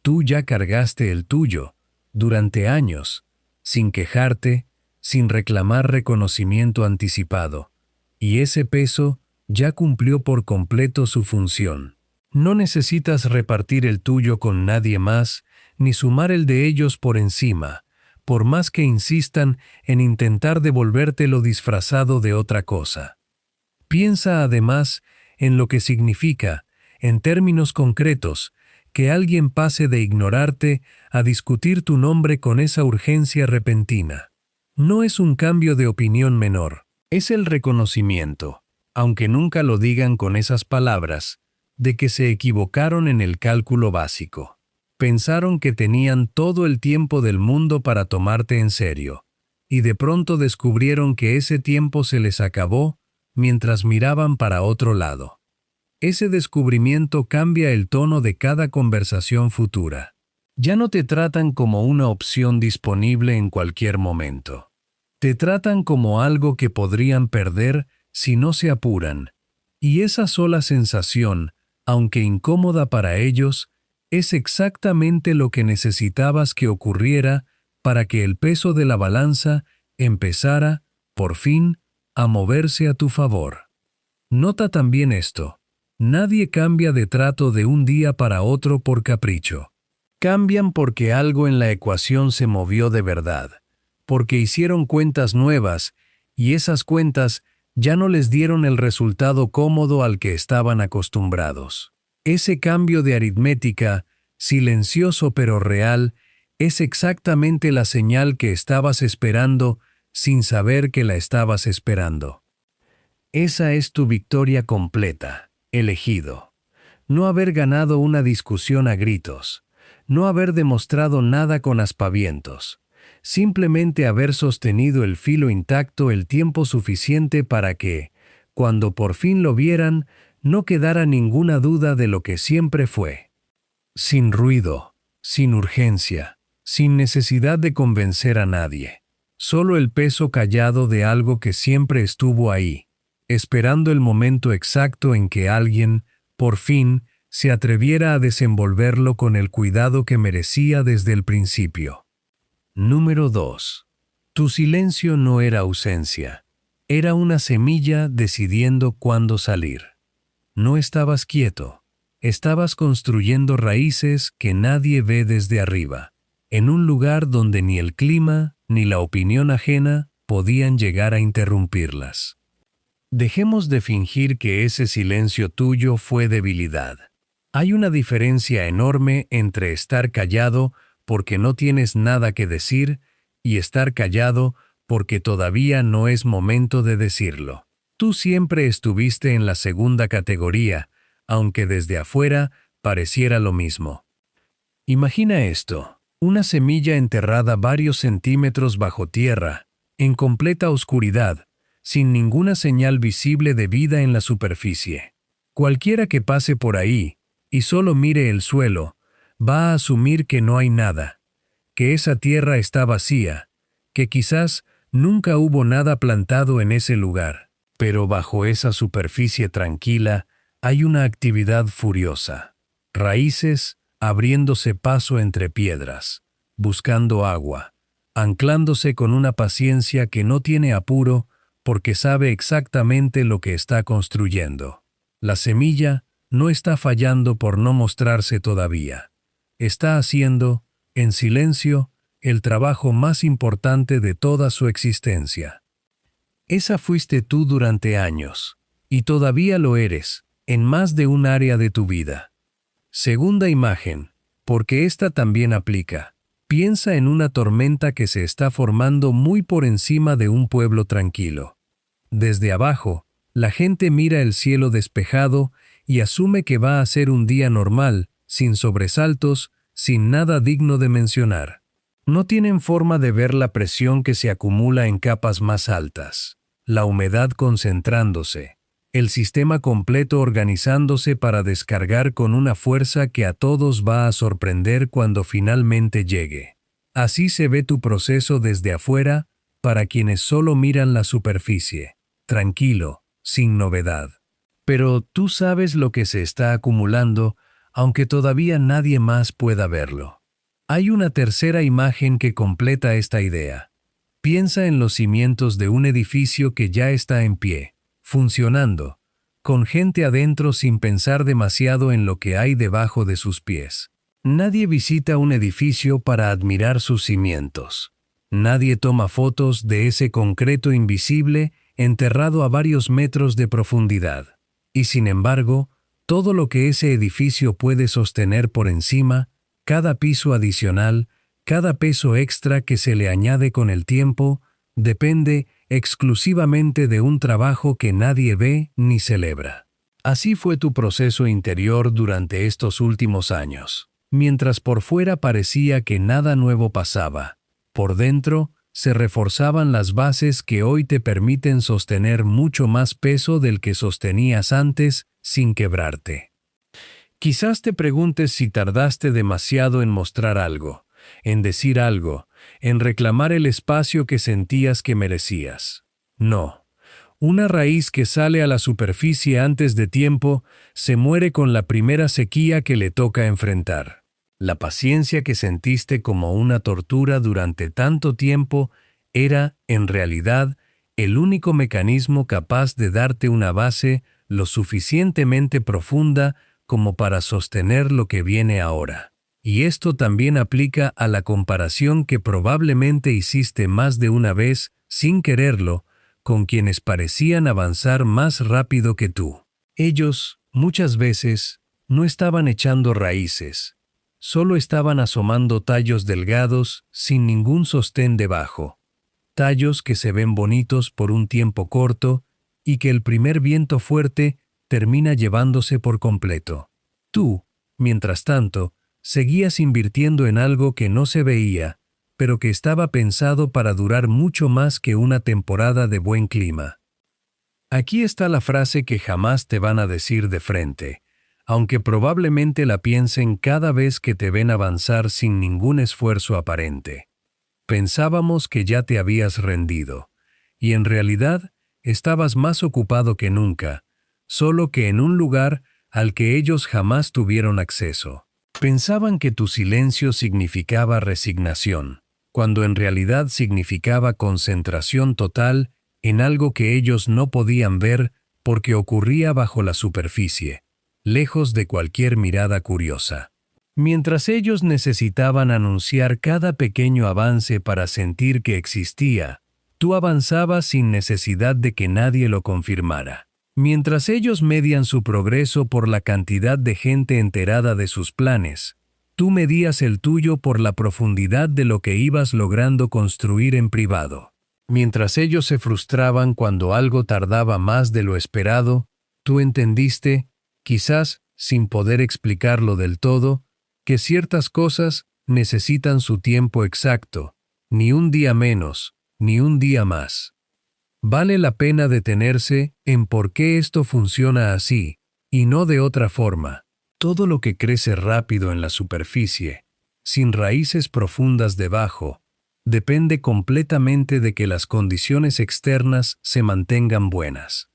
Tú ya cargaste el tuyo, durante años, sin quejarte, sin reclamar reconocimiento anticipado, y ese peso ya cumplió por completo su función. No necesitas repartir el tuyo con nadie más, ni sumar el de ellos por encima, por más que insistan en intentar devolvértelo disfrazado de otra cosa. Piensa además en lo que significa, en términos concretos, que alguien pase de ignorarte a discutir tu nombre con esa urgencia repentina. No es un cambio de opinión menor, es el reconocimiento, aunque nunca lo digan con esas palabras, de que se equivocaron en el cálculo básico. Pensaron que tenían todo el tiempo del mundo para tomarte en serio, y de pronto descubrieron que ese tiempo se les acabó mientras miraban para otro lado. Ese descubrimiento cambia el tono de cada conversación futura. Ya no te tratan como una opción disponible en cualquier momento. Te tratan como algo que podrían perder si no se apuran, y esa sola sensación, aunque incómoda para ellos, es exactamente lo que necesitabas que ocurriera para que el peso de la balanza empezara, por fin, a moverse a tu favor. Nota también esto: nadie cambia de trato de un día para otro por capricho. Cambian porque algo en la ecuación se movió de verdad, porque hicieron cuentas nuevas, y esas cuentas ya no les dieron el resultado cómodo al que estaban acostumbrados. Ese cambio de aritmética, silencioso pero real, es exactamente la señal que estabas esperando sin saber que la estabas esperando. Esa es tu victoria completa, elegido. No haber ganado una discusión a gritos, no haber demostrado nada con aspavientos, simplemente haber sostenido el filo intacto el tiempo suficiente para que, cuando por fin lo vieran, no quedara ninguna duda de lo que siempre fue. Sin ruido, sin urgencia, sin necesidad de convencer a nadie. Solo el peso callado de algo que siempre estuvo ahí, esperando el momento exacto en que alguien, por fin, se atreviera a desenvolverlo con el cuidado que merecía desde el principio. Número 2. Tu silencio no era ausencia, era una semilla decidiendo cuándo salir. No estabas quieto, estabas construyendo raíces que nadie ve desde arriba, en un lugar donde ni el clima ni la opinión ajena podían llegar a interrumpirlas. Dejemos de fingir que ese silencio tuyo fue debilidad. Hay una diferencia enorme entre estar callado porque no tienes nada que decir y estar callado porque todavía no es momento de decirlo. Tú siempre estuviste en la segunda categoría, aunque desde afuera pareciera lo mismo. Imagina esto: una semilla enterrada varios centímetros bajo tierra, en completa oscuridad, sin ninguna señal visible de vida en la superficie. Cualquiera que pase por ahí y solo mire el suelo, va a asumir que no hay nada, que esa tierra está vacía, que quizás nunca hubo nada plantado en ese lugar. Pero bajo esa superficie tranquila hay una actividad furiosa. Raíces abriéndose paso entre piedras, buscando agua, anclándose con una paciencia que no tiene apuro porque sabe exactamente lo que está construyendo. La semilla no está fallando por no mostrarse todavía. Está haciendo, en silencio, el trabajo más importante de toda su existencia. Esa fuiste tú durante años, y todavía lo eres, en más de un área de tu vida. Segunda imagen, porque esta también aplica. Piensa en una tormenta que se está formando muy por encima de un pueblo tranquilo. Desde abajo, la gente mira el cielo despejado y asume que va a ser un día normal, sin sobresaltos, sin nada digno de mencionar. No tienen forma de ver la presión que se acumula en capas más altas, la humedad concentrándose, el sistema completo organizándose para descargar con una fuerza que a todos va a sorprender cuando finalmente llegue. Así se ve tu proceso desde afuera, para quienes solo miran la superficie, tranquilo, sin novedad. Pero tú sabes lo que se está acumulando, aunque todavía nadie más pueda verlo. Hay una tercera imagen que completa esta idea. Piensa en los cimientos de un edificio que ya está en pie, funcionando, con gente adentro sin pensar demasiado en lo que hay debajo de sus pies. Nadie visita un edificio para admirar sus cimientos. Nadie toma fotos de ese concreto invisible enterrado a varios metros de profundidad. Y sin embargo, todo lo que ese edificio puede sostener por encima, cada piso adicional, cada peso extra que se le añade con el tiempo, depende exclusivamente de un trabajo que nadie ve ni celebra. Así fue tu proceso interior durante estos últimos años. Mientras por fuera parecía que nada nuevo pasaba, por dentro se reforzaban las bases que hoy te permiten sostener mucho más peso del que sostenías antes sin quebrarte. Quizás te preguntes si tardaste demasiado en mostrar algo, en decir algo, en reclamar el espacio que sentías que merecías. No. Una raíz que sale a la superficie antes de tiempo se muere con la primera sequía que le toca enfrentar. La paciencia que sentiste como una tortura durante tanto tiempo era, en realidad, el único mecanismo capaz de darte una base lo suficientemente profunda como para sostener lo que viene ahora. Y esto también aplica a la comparación que probablemente hiciste más de una vez, sin quererlo, con quienes parecían avanzar más rápido que tú. Ellos, muchas veces, no estaban echando raíces, solo estaban asomando tallos delgados sin ningún sostén debajo. Tallos que se ven bonitos por un tiempo corto y que el primer viento fuerte termina llevándose por completo. Tú, mientras tanto, seguías invirtiendo en algo que no se veía, pero que estaba pensado para durar mucho más que una temporada de buen clima. Aquí está la frase que jamás te van a decir de frente, aunque probablemente la piensen cada vez que te ven avanzar sin ningún esfuerzo aparente. Pensábamos que ya te habías rendido, y en realidad estabas más ocupado que nunca, solo que en un lugar al que ellos jamás tuvieron acceso. Pensaban que tu silencio significaba resignación, cuando en realidad significaba concentración total en algo que ellos no podían ver porque ocurría bajo la superficie, lejos de cualquier mirada curiosa. Mientras ellos necesitaban anunciar cada pequeño avance para sentir que existía, tú avanzabas sin necesidad de que nadie lo confirmara. Mientras ellos medían su progreso por la cantidad de gente enterada de sus planes, tú medías el tuyo por la profundidad de lo que ibas logrando construir en privado. Mientras ellos se frustraban cuando algo tardaba más de lo esperado, tú entendiste, quizás sin poder explicarlo del todo, que ciertas cosas necesitan su tiempo exacto, ni un día menos, ni un día más. Vale la pena detenerse en por qué esto funciona así, y no de otra forma. Todo lo que crece rápido en la superficie, sin raíces profundas debajo, depende completamente de que las condiciones externas se mantengan buenas.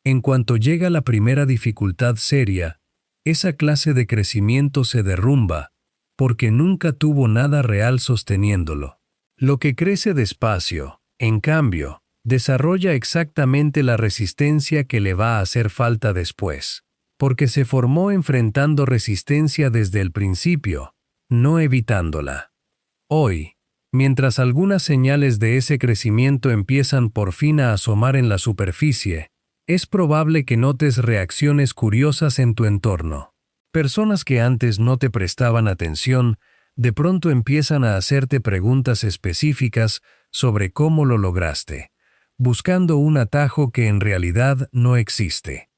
En cuanto llega la primera dificultad seria, esa clase de crecimiento se derrumba, porque nunca tuvo nada real sosteniéndolo. Lo que crece despacio, en cambio, desarrolla exactamente la resistencia que le va a hacer falta después, porque se formó enfrentando resistencia desde el principio, no evitándola. Hoy, mientras algunas señales de ese crecimiento empiezan por fin a asomar en la superficie, es probable que notes reacciones curiosas en tu entorno. Personas que antes no te prestaban atención, de pronto empiezan a hacerte preguntas específicas sobre cómo lo lograste, buscando un atajo que en realidad no existe.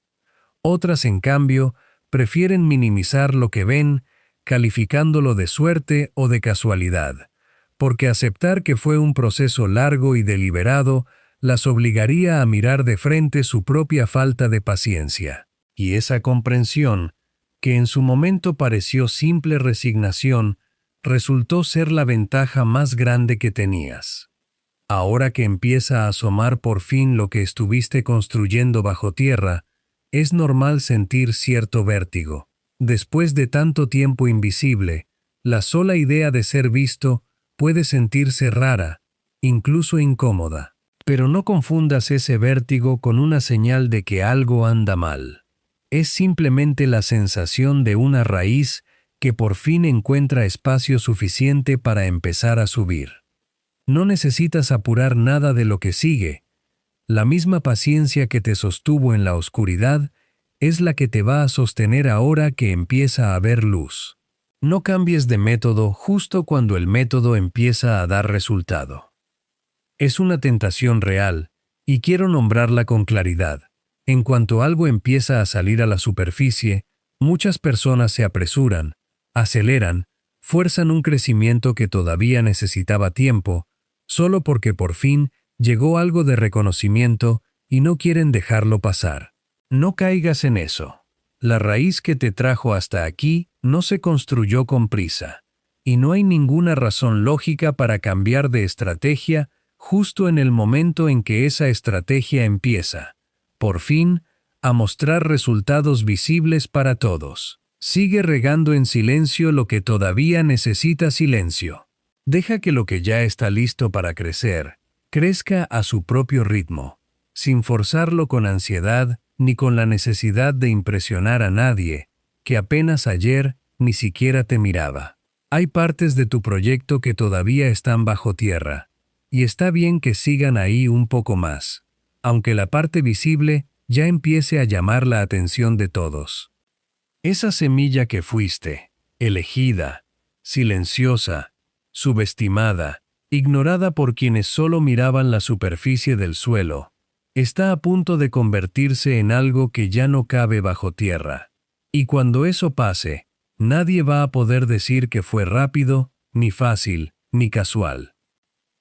Otras, en cambio, prefieren minimizar lo que ven, calificándolo de suerte o de casualidad, porque aceptar que fue un proceso largo y deliberado las obligaría a mirar de frente su propia falta de paciencia. Y esa comprensión, que en su momento pareció simple resignación, resultó ser la ventaja más grande que tenías. Ahora que empieza a asomar por fin lo que estuviste construyendo bajo tierra, es normal sentir cierto vértigo. Después de tanto tiempo invisible, la sola idea de ser visto puede sentirse rara, incluso incómoda. Pero no confundas ese vértigo con una señal de que algo anda mal. Es simplemente la sensación de una raíz que por fin encuentra espacio suficiente para empezar a subir. No necesitas apurar nada de lo que sigue. La misma paciencia que te sostuvo en la oscuridad es la que te va a sostener ahora que empieza a haber luz. No cambies de método justo cuando el método empieza a dar resultado. Es una tentación real, y quiero nombrarla con claridad. En cuanto algo empieza a salir a la superficie, muchas personas se apresuran, aceleran, fuerzan un crecimiento que todavía necesitaba tiempo, solo porque por fin llegó algo de reconocimiento y no quieren dejarlo pasar. No caigas en eso. La raíz que te trajo hasta aquí no se construyó con prisa, y no hay ninguna razón lógica para cambiar de estrategia justo en el momento en que esa estrategia empieza, por fin, a mostrar resultados visibles para todos. Sigue regando en silencio lo que todavía necesita silencio. Deja que lo que ya está listo para crecer, crezca a su propio ritmo, sin forzarlo con ansiedad ni con la necesidad de impresionar a nadie, que apenas ayer ni siquiera te miraba. Hay partes de tu proyecto que todavía están bajo tierra, y está bien que sigan ahí un poco más, aunque la parte visible ya empiece a llamar la atención de todos. Esa semilla que fuiste, elegida, silenciosa, subestimada, ignorada por quienes solo miraban la superficie del suelo, está a punto de convertirse en algo que ya no cabe bajo tierra. Y cuando eso pase, nadie va a poder decir que fue rápido, ni fácil, ni casual.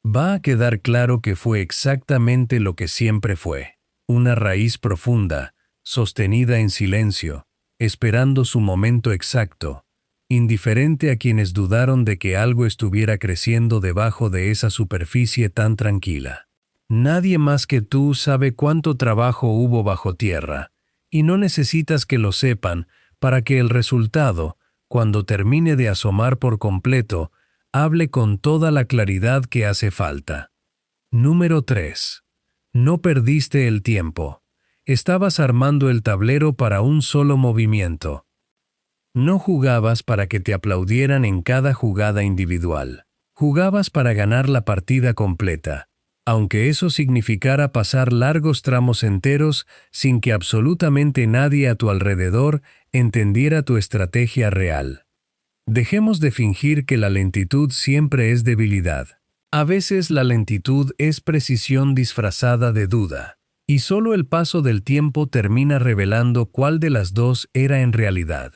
Va a quedar claro que fue exactamente lo que siempre fue, una raíz profunda, sostenida en silencio, esperando su momento exacto, indiferente a quienes dudaron de que algo estuviera creciendo debajo de esa superficie tan tranquila. Nadie más que tú sabe cuánto trabajo hubo bajo tierra, y no necesitas que lo sepan para que el resultado, cuando termine de asomar por completo, hable con toda la claridad que hace falta. Número 3. No perdiste el tiempo. Estabas armando el tablero para un solo movimiento. No jugabas para que te aplaudieran en cada jugada individual. Jugabas para ganar la partida completa, aunque eso significara pasar largos tramos enteros sin que absolutamente nadie a tu alrededor entendiera tu estrategia real. Dejemos de fingir que la lentitud siempre es debilidad. A veces la lentitud es precisión disfrazada de duda, y solo el paso del tiempo termina revelando cuál de las dos era en realidad.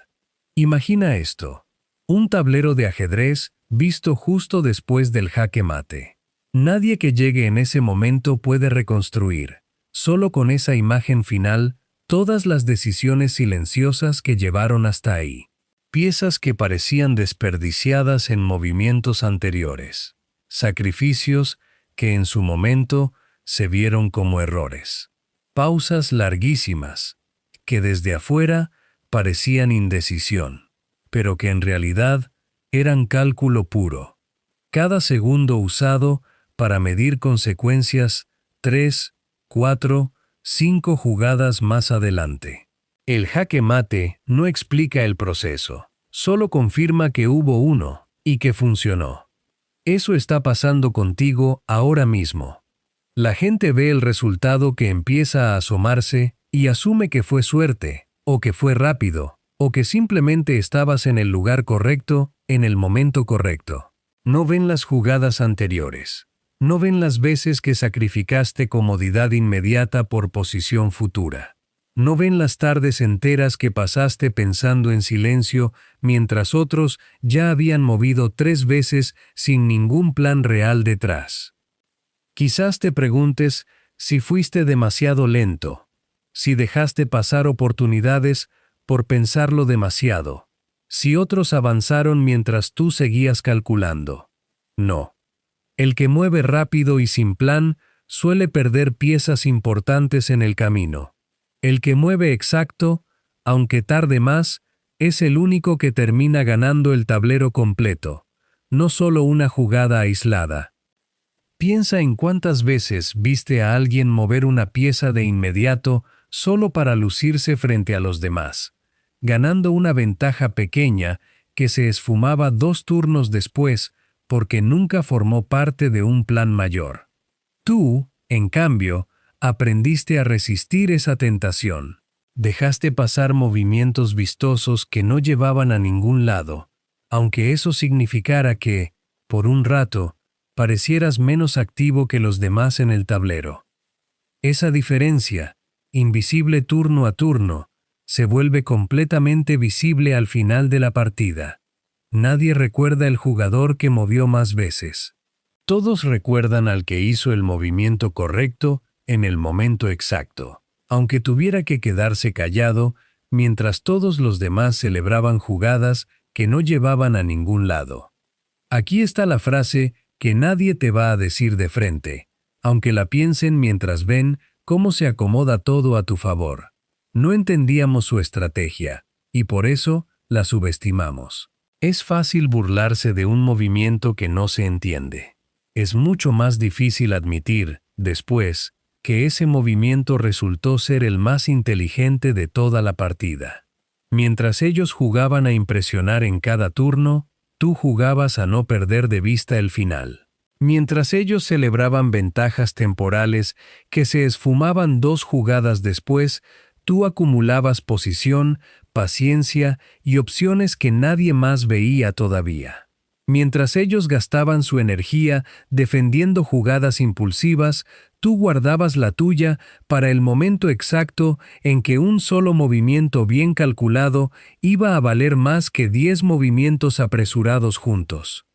Imagina esto: un tablero de ajedrez visto justo después del jaque mate. Nadie que llegue en ese momento puede reconstruir, solo con esa imagen final, todas las decisiones silenciosas que llevaron hasta ahí. Piezas que parecían desperdiciadas en movimientos anteriores. Sacrificios que en su momento se vieron como errores. Pausas larguísimas, que desde afuera parecían indecisión, pero que en realidad eran cálculo puro. Cada segundo usado para medir consecuencias 3, 4, 5 jugadas más adelante. El jaque mate no explica el proceso, solo confirma que hubo uno y que funcionó. Eso está pasando contigo ahora mismo. La gente ve el resultado que empieza a asomarse y asume que fue suerte, o que fue rápido, o que simplemente estabas en el lugar correcto, en el momento correcto. No ven las jugadas anteriores. No ven las veces que sacrificaste comodidad inmediata por posición futura. No ven las tardes enteras que pasaste pensando en silencio mientras otros ya habían movido 3 veces sin ningún plan real detrás. Quizás te preguntes si fuiste demasiado lento, si dejaste pasar oportunidades por pensarlo demasiado, si otros avanzaron mientras tú seguías calculando. No. El que mueve rápido y sin plan suele perder piezas importantes en el camino. El que mueve exacto, aunque tarde más, es el único que termina ganando el tablero completo, no solo una jugada aislada. Piensa en cuántas veces viste a alguien mover una pieza de inmediato solo para lucirse frente a los demás, ganando una ventaja pequeña que se esfumaba 2 turnos después porque nunca formó parte de un plan mayor. Tú, en cambio, aprendiste a resistir esa tentación. Dejaste pasar movimientos vistosos que no llevaban a ningún lado, aunque eso significara que, por un rato, parecieras menos activo que los demás en el tablero. Esa diferencia, invisible turno a turno, se vuelve completamente visible al final de la partida. Nadie recuerda el jugador que movió más veces. Todos recuerdan al que hizo el movimiento correcto en el momento exacto, aunque tuviera que quedarse callado mientras todos los demás celebraban jugadas que no llevaban a ningún lado. Aquí está la frase que nadie te va a decir de frente, aunque la piensen mientras ven cómo se acomoda todo a tu favor. No entendíamos su estrategia, y por eso la subestimamos. Es fácil burlarse de un movimiento que no se entiende. Es mucho más difícil admitir, después, que ese movimiento resultó ser el más inteligente de toda la partida. Mientras ellos jugaban a impresionar en cada turno, tú jugabas a no perder de vista el final. Mientras ellos celebraban ventajas temporales que se esfumaban 2 jugadas después, tú acumulabas posición, paciencia y opciones que nadie más veía todavía. Mientras ellos gastaban su energía defendiendo jugadas impulsivas, tú guardabas la tuya para el momento exacto en que un solo movimiento bien calculado iba a valer más que 10 movimientos apresurados juntos.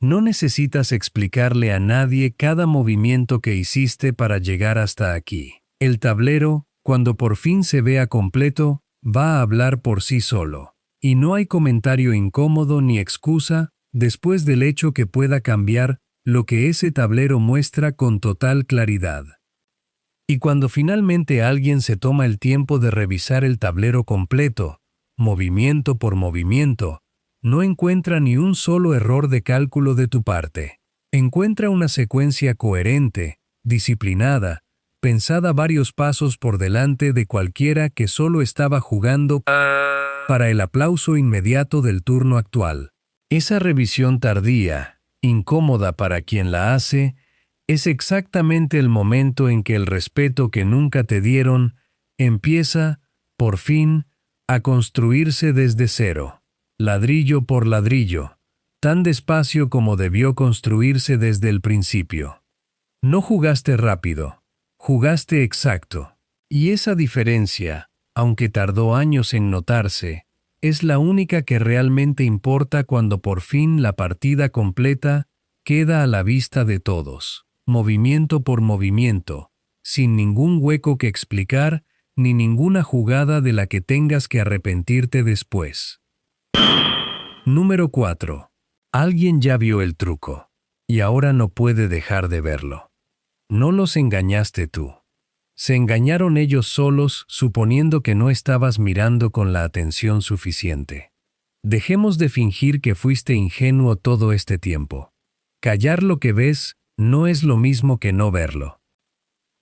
No necesitas explicarle a nadie cada movimiento que hiciste para llegar hasta aquí. El tablero, cuando por fin se vea completo, va a hablar por sí solo. Y no hay comentario incómodo ni excusa después del hecho que pueda cambiar lo que ese tablero muestra con total claridad. Y cuando finalmente alguien se toma el tiempo de revisar el tablero completo, movimiento por movimiento, no encuentra ni un solo error de cálculo de tu parte. Encuentra una secuencia coherente, disciplinada, pensada varios pasos por delante de cualquiera que solo estaba jugando para el aplauso inmediato del turno actual. Esa revisión tardía, incómoda para quien la hace, es exactamente el momento en que el respeto que nunca te dieron empieza, por fin, a construirse desde cero, ladrillo por ladrillo, tan despacio como debió construirse desde el principio. No jugaste rápido, jugaste exacto. Y esa diferencia, aunque tardó años en notarse, es la única que realmente importa cuando por fin la partida completa queda a la vista de todos, movimiento por movimiento, sin ningún hueco que explicar ni ninguna jugada de la que tengas que arrepentirte después. Número 4. Alguien ya vio el truco, y ahora no puede dejar de verlo. No los engañaste tú. Se engañaron ellos solos suponiendo que no estabas mirando con la atención suficiente. Dejemos de fingir que fuiste ingenuo todo este tiempo. Callar lo que ves no es lo mismo que no verlo.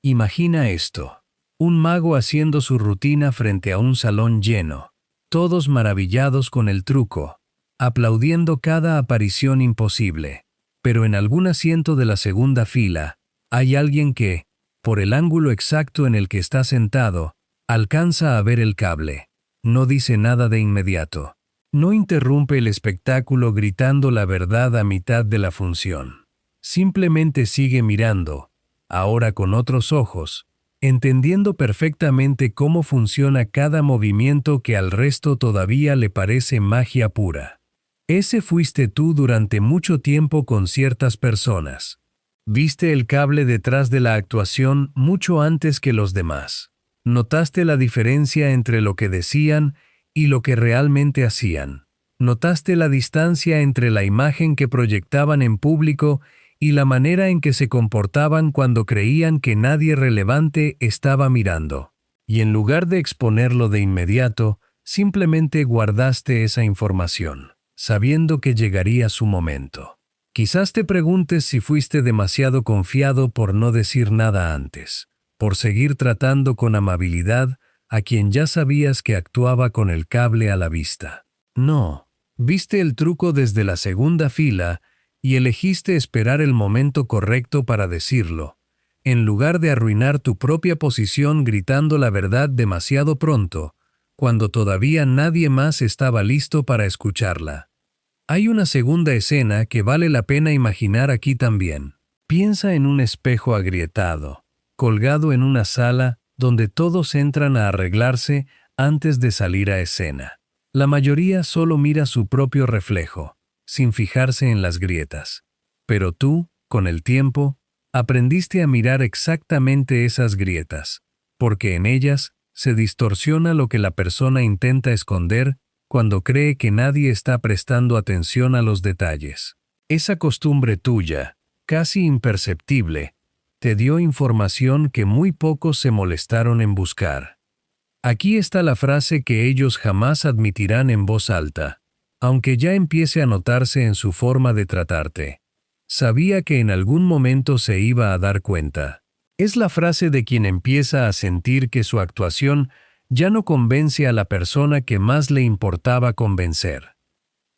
Imagina esto. Un mago haciendo su rutina frente a un salón lleno, todos maravillados con el truco, aplaudiendo cada aparición imposible. Pero en algún asiento de la segunda fila, hay alguien que, por el ángulo exacto en el que está sentado, alcanza a ver el cable. No dice nada de inmediato. No interrumpe el espectáculo gritando la verdad a mitad de la función. Simplemente sigue mirando, ahora con otros ojos, entendiendo perfectamente cómo funciona cada movimiento que al resto todavía le parece magia pura. Ese fuiste tú durante mucho tiempo con ciertas personas. Viste el cable detrás de la actuación mucho antes que los demás. Notaste la diferencia entre lo que decían y lo que realmente hacían. Notaste la distancia entre la imagen que proyectaban en público y la manera en que se comportaban cuando creían que nadie relevante estaba mirando. Y en lugar de exponerlo de inmediato, simplemente guardaste esa información, sabiendo que llegaría su momento. Quizás te preguntes si fuiste demasiado confiado por no decir nada antes, por seguir tratando con amabilidad a quien ya sabías que actuaba con el cable a la vista. No, viste el truco desde la segunda fila y elegiste esperar el momento correcto para decirlo, en lugar de arruinar tu propia posición gritando la verdad demasiado pronto, cuando todavía nadie más estaba listo para escucharla. Hay una segunda escena que vale la pena imaginar aquí también. Piensa en un espejo agrietado, colgado en una sala donde todos entran a arreglarse antes de salir a escena. La mayoría solo mira su propio reflejo, sin fijarse en las grietas. Pero tú, con el tiempo, aprendiste a mirar exactamente esas grietas, porque en ellas se distorsiona lo que la persona intenta esconder cuando cree que nadie está prestando atención a los detalles. Esa costumbre tuya, casi imperceptible, te dio información que muy pocos se molestaron en buscar. Aquí está la frase que ellos jamás admitirán en voz alta, aunque ya empiece a notarse en su forma de tratarte. Sabía que en algún momento se iba a dar cuenta. Es la frase de quien empieza a sentir que su actuación ya no convence a la persona que más le importaba convencer.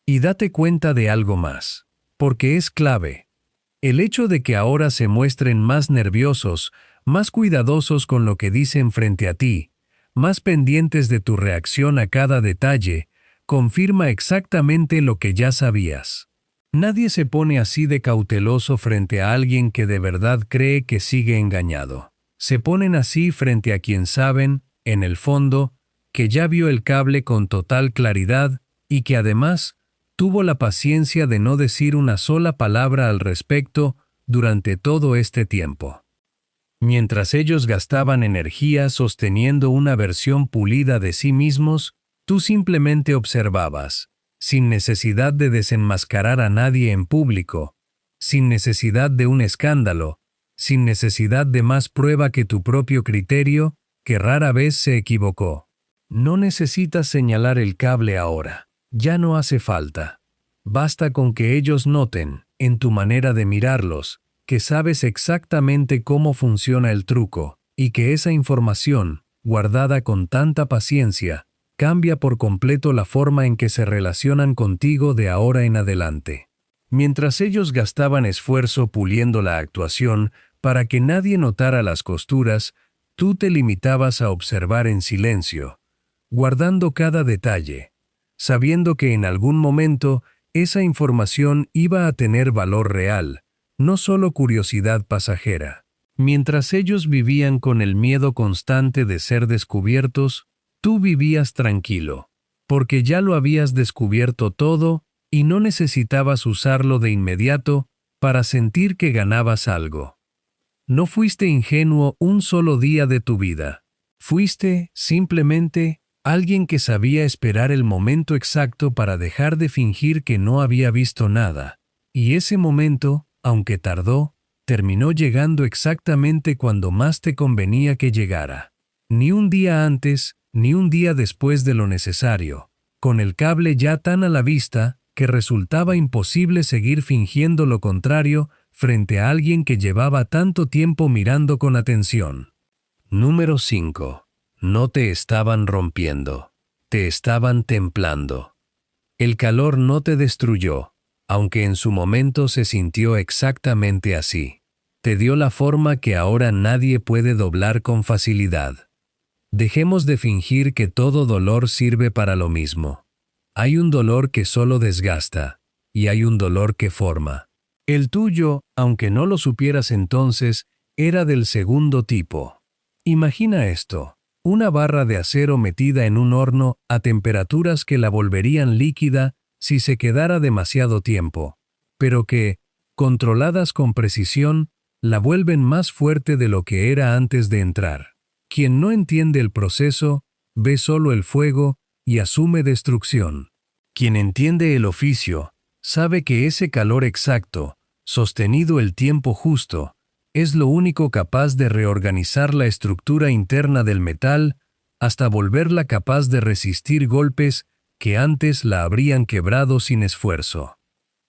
Y date cuenta de algo más, porque es clave. El hecho de que ahora se muestren más nerviosos, más cuidadosos con lo que dicen frente a ti, más pendientes de tu reacción a cada detalle, confirma exactamente lo que ya sabías. Nadie se pone así de cauteloso frente a alguien que de verdad cree que sigue engañado. Se ponen así frente a quien saben, en el fondo, que ya vio el cable con total claridad y que además tuvo la paciencia de no decir una sola palabra al respecto durante todo este tiempo. Mientras ellos gastaban energía sosteniendo una versión pulida de sí mismos, tú simplemente observabas, sin necesidad de desenmascarar a nadie en público, sin necesidad de un escándalo, sin necesidad de más prueba que tu propio criterio, que rara vez se equivocó. No necesitas señalar el cable ahora, ya no hace falta. Basta con que ellos noten, en tu manera de mirarlos, que sabes exactamente cómo funciona el truco, y que esa información, guardada con tanta paciencia, cambia por completo la forma en que se relacionan contigo de ahora en adelante. Mientras ellos gastaban esfuerzo puliendo la actuación para que nadie notara las costuras, tú te limitabas a observar en silencio, guardando cada detalle, sabiendo que en algún momento esa información iba a tener valor real, no solo curiosidad pasajera. Mientras ellos vivían con el miedo constante de ser descubiertos, tú vivías tranquilo, porque ya lo habías descubierto todo y no necesitabas usarlo de inmediato para sentir que ganabas algo. No fuiste ingenuo un solo día de tu vida. Fuiste, simplemente, alguien que sabía esperar el momento exacto para dejar de fingir que no había visto nada. Y ese momento, aunque tardó, terminó llegando exactamente cuando más te convenía que llegara. Ni un día antes, ni un día después de lo necesario, con el cable ya tan a la vista que resultaba imposible seguir fingiendo lo contrario frente a alguien que llevaba tanto tiempo mirando con atención. Número 5. No te estaban rompiendo, te estaban templando. El calor no te destruyó, aunque en su momento se sintió exactamente así. Te dio la forma que ahora nadie puede doblar con facilidad. Dejemos de fingir que todo dolor sirve para lo mismo. Hay un dolor que solo desgasta, y hay un dolor que forma. El tuyo, aunque no lo supieras entonces, era del segundo tipo. Imagina esto, una barra de acero metida en un horno a temperaturas que la volverían líquida si se quedara demasiado tiempo, pero que, controladas con precisión, la vuelven más fuerte de lo que era antes de entrar. Quien no entiende el proceso, ve solo el fuego y asume destrucción. Quien entiende el oficio, sabe que ese calor exacto, sostenido el tiempo justo, es lo único capaz de reorganizar la estructura interna del metal hasta volverla capaz de resistir golpes que antes la habrían quebrado sin esfuerzo.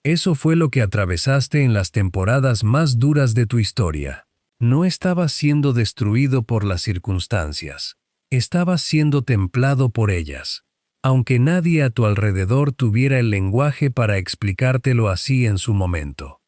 Eso fue lo que atravesaste en las temporadas más duras de tu historia. No estabas siendo destruido por las circunstancias, estabas siendo templado por ellas, aunque nadie a tu alrededor tuviera el lenguaje para explicártelo así en su momento.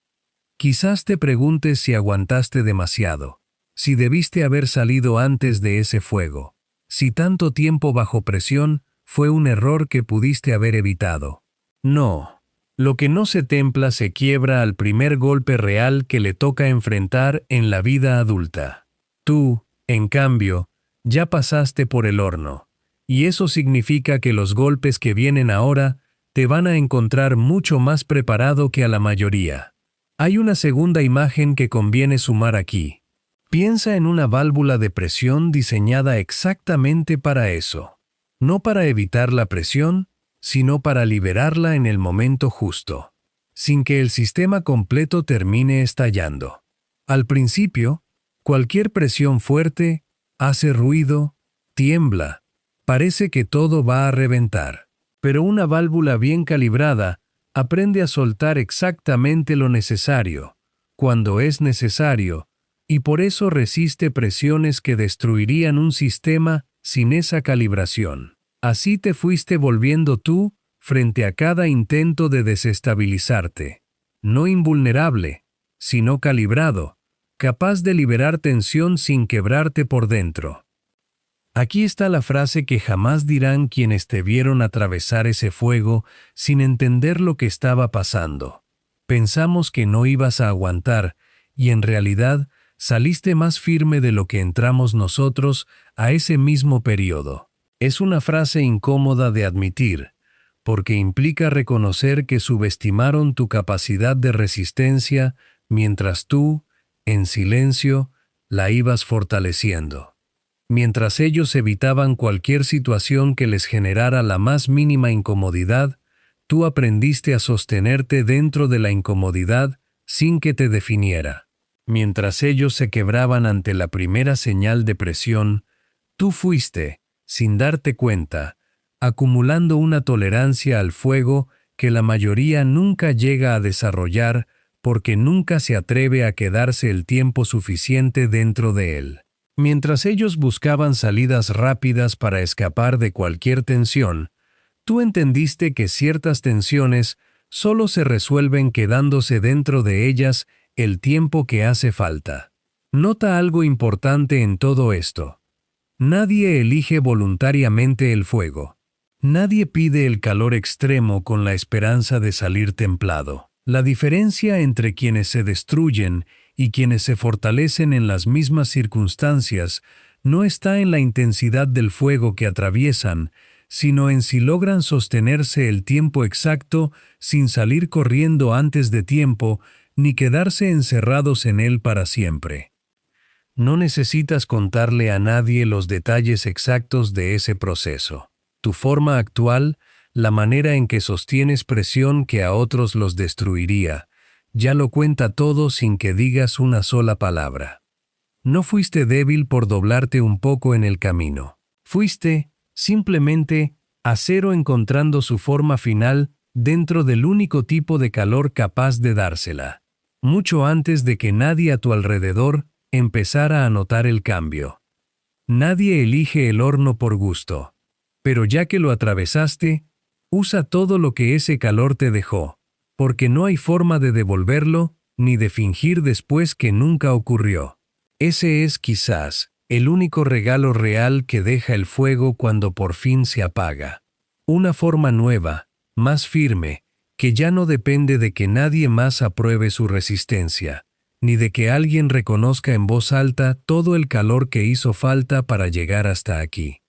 Quizás te preguntes si aguantaste demasiado, si debiste haber salido antes de ese fuego, si tanto tiempo bajo presión fue un error que pudiste haber evitado. No. Lo que no se templa se quiebra al primer golpe real que le toca enfrentar en la vida adulta. Tú, en cambio, ya pasaste por el horno, y eso significa que los golpes que vienen ahora te van a encontrar mucho más preparado que a la mayoría. Hay una segunda imagen que conviene sumar aquí. Piensa en una válvula de presión diseñada exactamente para eso. No para evitar la presión, sino para liberarla en el momento justo, sin que el sistema completo termine estallando. Al principio, cualquier presión fuerte hace ruido, tiembla, parece que todo va a reventar, pero una válvula bien calibrada aprende a soltar exactamente lo necesario, cuando es necesario, y por eso resiste presiones que destruirían un sistema sin esa calibración. Así te fuiste volviendo tú frente a cada intento de desestabilizarte, no invulnerable, sino calibrado, capaz de liberar tensión sin quebrarte por dentro. Aquí está la frase que jamás dirán quienes te vieron atravesar ese fuego sin entender lo que estaba pasando. Pensamos que no ibas a aguantar, y en realidad saliste más firme de lo que entramos nosotros a ese mismo periodo. Es una frase incómoda de admitir, porque implica reconocer que subestimaron tu capacidad de resistencia mientras tú, en silencio, la ibas fortaleciendo. Mientras ellos evitaban cualquier situación que les generara la más mínima incomodidad, tú aprendiste a sostenerte dentro de la incomodidad sin que te definiera. Mientras ellos se quebraban ante la primera señal de presión, tú fuiste, sin darte cuenta, acumulando una tolerancia al fuego que la mayoría nunca llega a desarrollar porque nunca se atreve a quedarse el tiempo suficiente dentro de él. Mientras ellos buscaban salidas rápidas para escapar de cualquier tensión, tú entendiste que ciertas tensiones solo se resuelven quedándose dentro de ellas el tiempo que hace falta. Nota algo importante en todo esto. Nadie elige voluntariamente el fuego. Nadie pide el calor extremo con la esperanza de salir templado. La diferencia entre quienes se destruyen y quienes se fortalecen en las mismas circunstancias no está en la intensidad del fuego que atraviesan, sino en si logran sostenerse el tiempo exacto sin salir corriendo antes de tiempo ni quedarse encerrados en él para siempre. No necesitas contarle a nadie los detalles exactos de ese proceso. Tu forma actual, la manera en que sostienes presión que a otros los destruiría, ya lo cuenta todo sin que digas una sola palabra. No fuiste débil por doblarte un poco en el camino. Fuiste, simplemente, acero encontrando su forma final dentro del único tipo de calor capaz de dársela. mucho antes de que nadie a tu alrededor empezara a notar el cambio. Nadie elige el horno por gusto. Pero ya que lo atravesaste, usa todo lo que ese calor te dejó, porque no hay forma de devolverlo, ni de fingir después que nunca ocurrió. Ese es, quizás, el único regalo real que deja el fuego cuando por fin se apaga. Una forma nueva, más firme, que ya no depende de que nadie más apruebe su resistencia, ni de que alguien reconozca en voz alta todo el calor que hizo falta para llegar hasta aquí.